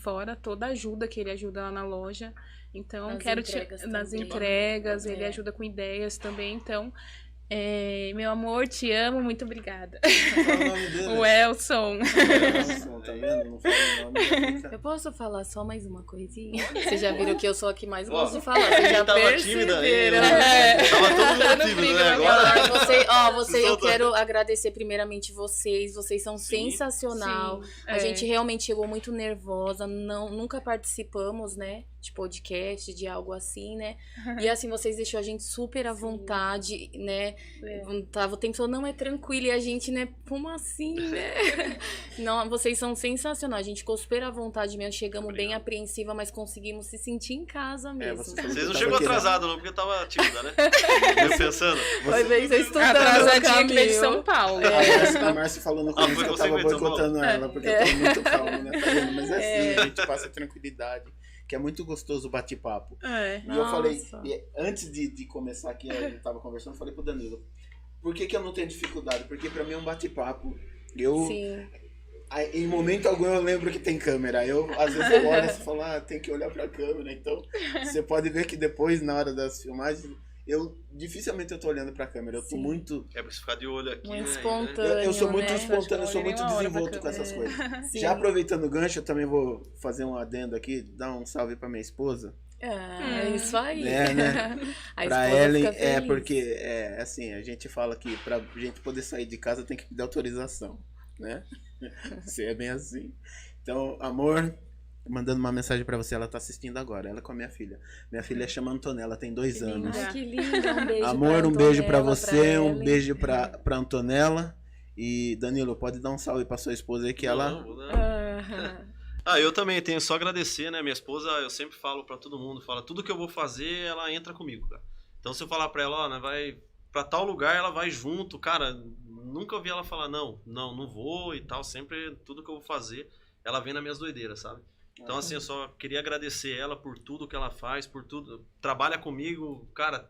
Fora toda a ajuda que ele ajuda lá na loja. Então, nas entregas, ele ajuda com ideias também. Então, meu amor, te amo, muito obrigada. Qual o nome dele? O Elson. Elson, tá vendo? Não fala o nome. Eu posso falar só mais uma coisinha? Vocês já viram que eu sou a que mais gosto de Ó, falar. Vocês já tava perceberam. tímida, tava todo mundo tímido, né? Agora... Eu quero agradecer primeiramente vocês. Vocês são sensacional. Sim, A gente realmente chegou muito nervosa. Nunca participamos, né? De podcast, de algo assim, né? E assim, vocês deixou a gente super à vontade, né? Tava o tempo todo, não, é tranquilo. E a gente, né? Como assim, né? Não, vocês são sensacionais. A gente ficou super à vontade mesmo. Chegamos bem apreensiva, mas conseguimos se sentir em casa mesmo. Vocês não chegou atrasado, não, porque eu tava tímida, né? Eu pensando. Vai ver, você estudando Atrasadinha que veio de São Paulo. A Márcia falou no começo que eu tava boicotando ela, porque eu tô muito calmo, né? Tá vendo? Mas é assim, a gente passa tranquilidade. Que é muito gostoso o bate-papo. E eu falei, antes de começar aqui, eu tava conversando, eu falei pro Danilo, por que eu não tenho dificuldade? Porque pra mim é um bate-papo. Em momento algum eu lembro que tem câmera. Às vezes eu olho e falo, tem que olhar pra câmera. Então, você pode ver que depois, na hora das filmagens, dificilmente eu tô olhando pra câmera. Eu tô muito... É pra você ficar de olho aqui, muito né? espontâneo, Eu sou muito né? espontâneo, eu sou muito desenvolto com essas coisas. Já aproveitando o gancho, eu também vou fazer um adendo aqui, dar um salve pra minha esposa. Isso aí. Né? A Pra esposa Ellen, fica feliz. porque, assim, a gente fala que pra gente poder sair de casa tem que pedir autorização, né? Você é bem assim. Então, amor, mandando uma mensagem pra você, ela tá assistindo agora, ela com a minha filha. Minha filha chama Antonella, tem 2 anos. Ai, que linda, um beijo Amor, pra um beijo pra Antonella, você, um Ellen. beijo pra Antonella. E, Danilo, pode dar um salve pra sua esposa aí, que ela... Eu também tenho só agradecer, né? Minha esposa, eu sempre falo pra todo mundo, tudo que eu vou fazer, ela entra comigo, cara. Então se eu falar pra ela, né, vai pra tal lugar, ela vai junto, cara, nunca ouvi ela falar, não vou e tal, sempre tudo que eu vou fazer, ela vem nas minhas doideiras, sabe? Então assim, eu só queria agradecer ela por tudo que ela faz, por tudo, trabalha comigo, cara,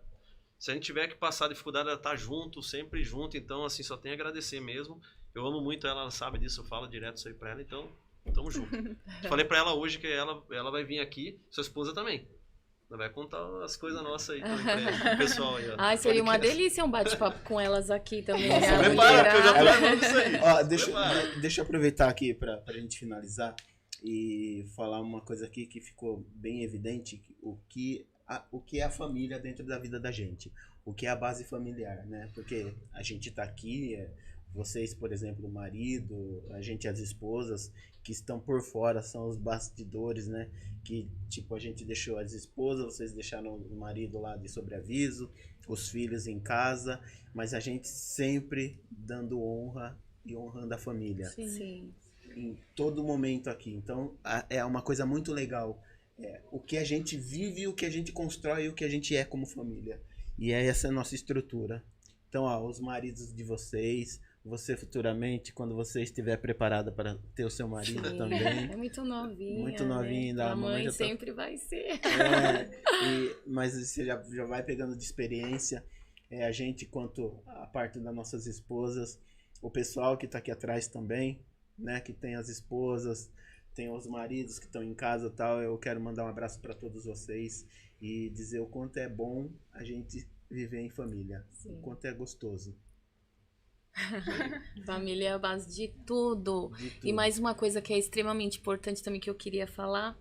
se a gente tiver que passar dificuldade, ela tá junto, sempre junto, então assim, só tenho a agradecer mesmo, eu amo muito ela sabe disso, eu falo direto isso aí pra ela, então... Tamo junto. Falei pra ela hoje que ela vai vir aqui, sua esposa também. Ela vai contar as coisas nossas aí também pro pessoal aí. Ai, seria uma delícia um bate-papo com elas aqui também. Prepara, que eu já tô lembrando disso aí. Ó, deixa eu aproveitar aqui pra gente finalizar e falar uma coisa aqui que ficou bem evidente, o que é a família dentro da vida da gente. O que é a base familiar, né? Porque a gente tá aqui, vocês, por exemplo, o marido, a gente, as esposas, que estão por fora, são os bastidores, né? Que, tipo, a gente deixou as esposas, vocês deixaram o marido lá de sobreaviso, os filhos em casa, mas a gente sempre dando honra e honrando a família. Sim. em todo momento aqui. Então, é uma coisa muito legal. O que a gente vive, o que a gente constrói e o que a gente é como família. E essa é a nossa estrutura. Então, os maridos de vocês, você futuramente, quando você estiver preparada para ter o seu marido Sim, também. é muito novinha. Muito novinha, né? ainda A a mamãe mãe já tá- sempre vai ser. Mas você já vai pegando de experiência. A gente, quanto a parte das nossas esposas, o pessoal que está aqui atrás também, né? Que tem as esposas, tem os maridos que estão em casa e tal. Eu quero mandar um abraço para todos vocês e dizer o quanto é bom a gente viver em família. Sim. O quanto é gostoso. Família é a base de tudo. De tudo. E mais uma coisa que é extremamente importante também que eu queria falar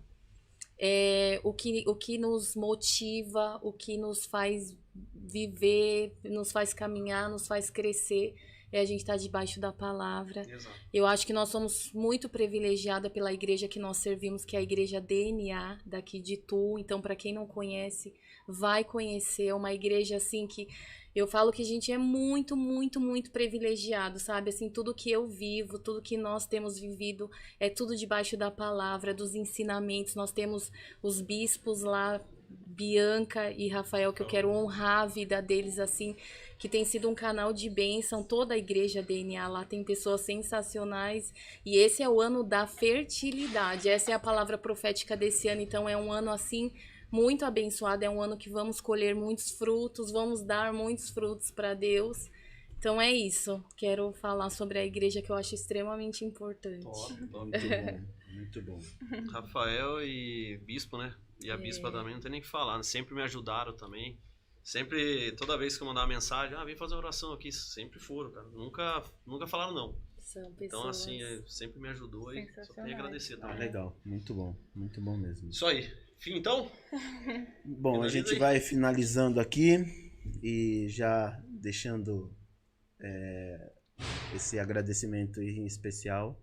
é o que nos motiva, o que nos faz viver, nos faz caminhar, nos faz crescer. A gente estar debaixo da palavra. Exato. Eu acho que nós somos muito privilegiadas pela igreja que nós servimos, que é a igreja DNA daqui de Tu. Então, para quem não conhece, vai conhecer. É uma igreja assim que eu falo que a gente é muito, muito, muito privilegiado, sabe? Assim, tudo que eu vivo, tudo que nós temos vivido é tudo debaixo da palavra, dos ensinamentos. Nós temos os bispos lá, Bianca e Rafael, que eu quero honrar a vida deles assim, que tem sido um canal de bênção. Toda a igreja DNA lá tem pessoas sensacionais e esse é o ano da fertilidade, essa é a palavra profética desse ano. Então é um ano assim muito abençoado, é um ano que vamos colher muitos frutos, vamos dar muitos frutos para Deus. Então é isso, quero falar sobre a igreja que eu acho extremamente importante. Top. Muito bom. Rafael e Bispo, né? E a Bispa também, não tem nem o que falar, né? Sempre me ajudaram também. Sempre, toda vem que eu mandava mensagem, vem fazer oração aqui, sempre foram, cara. Nunca falaram não. São pessoas... Então, assim, sempre me ajudou e só tenho a agradecer também. Legal. Muito bom mesmo. Isso aí. Fim, então? Bom, a Finaliza gente aí. vai finalizando aqui e já deixando esse agradecimento em especial,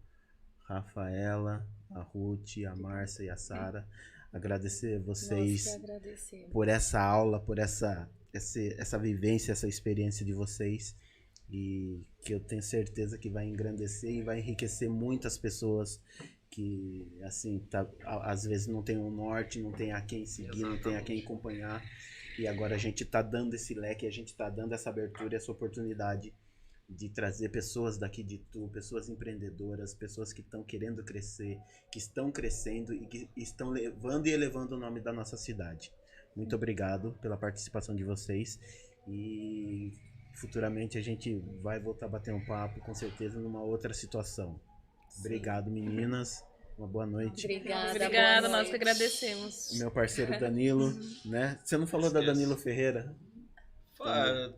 Rafaela, a Ruth, a Márcia e a Sara. Agradecer vocês Nós que agradecemos. por essa aula, por essa vivência, essa experiência de vocês, e que eu tenho certeza que vai engrandecer e vai enriquecer muitas pessoas que, assim, às vezes não tem um norte, não tem a quem seguir, não tem a quem acompanhar, e agora a gente está dando esse leque, a gente está dando essa abertura, essa oportunidade de trazer pessoas daqui de Tu, pessoas empreendedoras, pessoas que estão querendo crescer, que estão crescendo e que estão levando e elevando o nome da nossa cidade. Muito obrigado pela participação de vocês e futuramente a gente vai voltar a bater um papo, com certeza, numa outra situação. Obrigado, meninas. Uma boa noite. Obrigada, Obrigada, boa nós que noite. agradecemos. Meu parceiro Danilo, né? Você não falou da Esquece. Danilo Ferreira?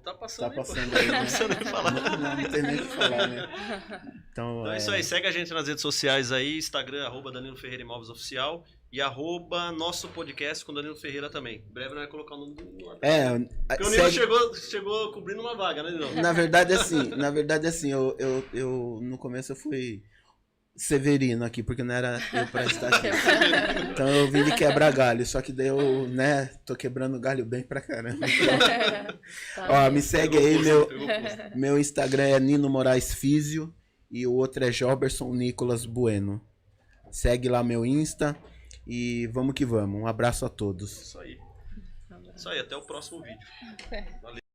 Tá passando Tá aí, pô. passando aí, né? Não precisa nem falar. Não tem nem o que falar, né? Então é isso aí, segue a gente nas redes sociais aí, Instagram, @Danilo Ferreira Imóveis Oficial e @nosso podcast com Danilo Ferreira também. Em breve nós vamos colocar o nome do Porque o Nilo chegou cobrindo uma vaga, né, Nilo? Na verdade, assim, eu no começo eu fui Severino aqui, porque não era eu pra estar aqui. Então eu vim de quebrar galho, só que daí eu, né, tô quebrando galho bem pra caramba. Ó, me segue aí, meu Instagram é Nino Moraes Físio e o outro é Joberson Nicolas Bueno. Segue lá meu Insta e vamos que vamos. Um abraço a todos. Isso aí. Isso aí, até o próximo vídeo. Valeu.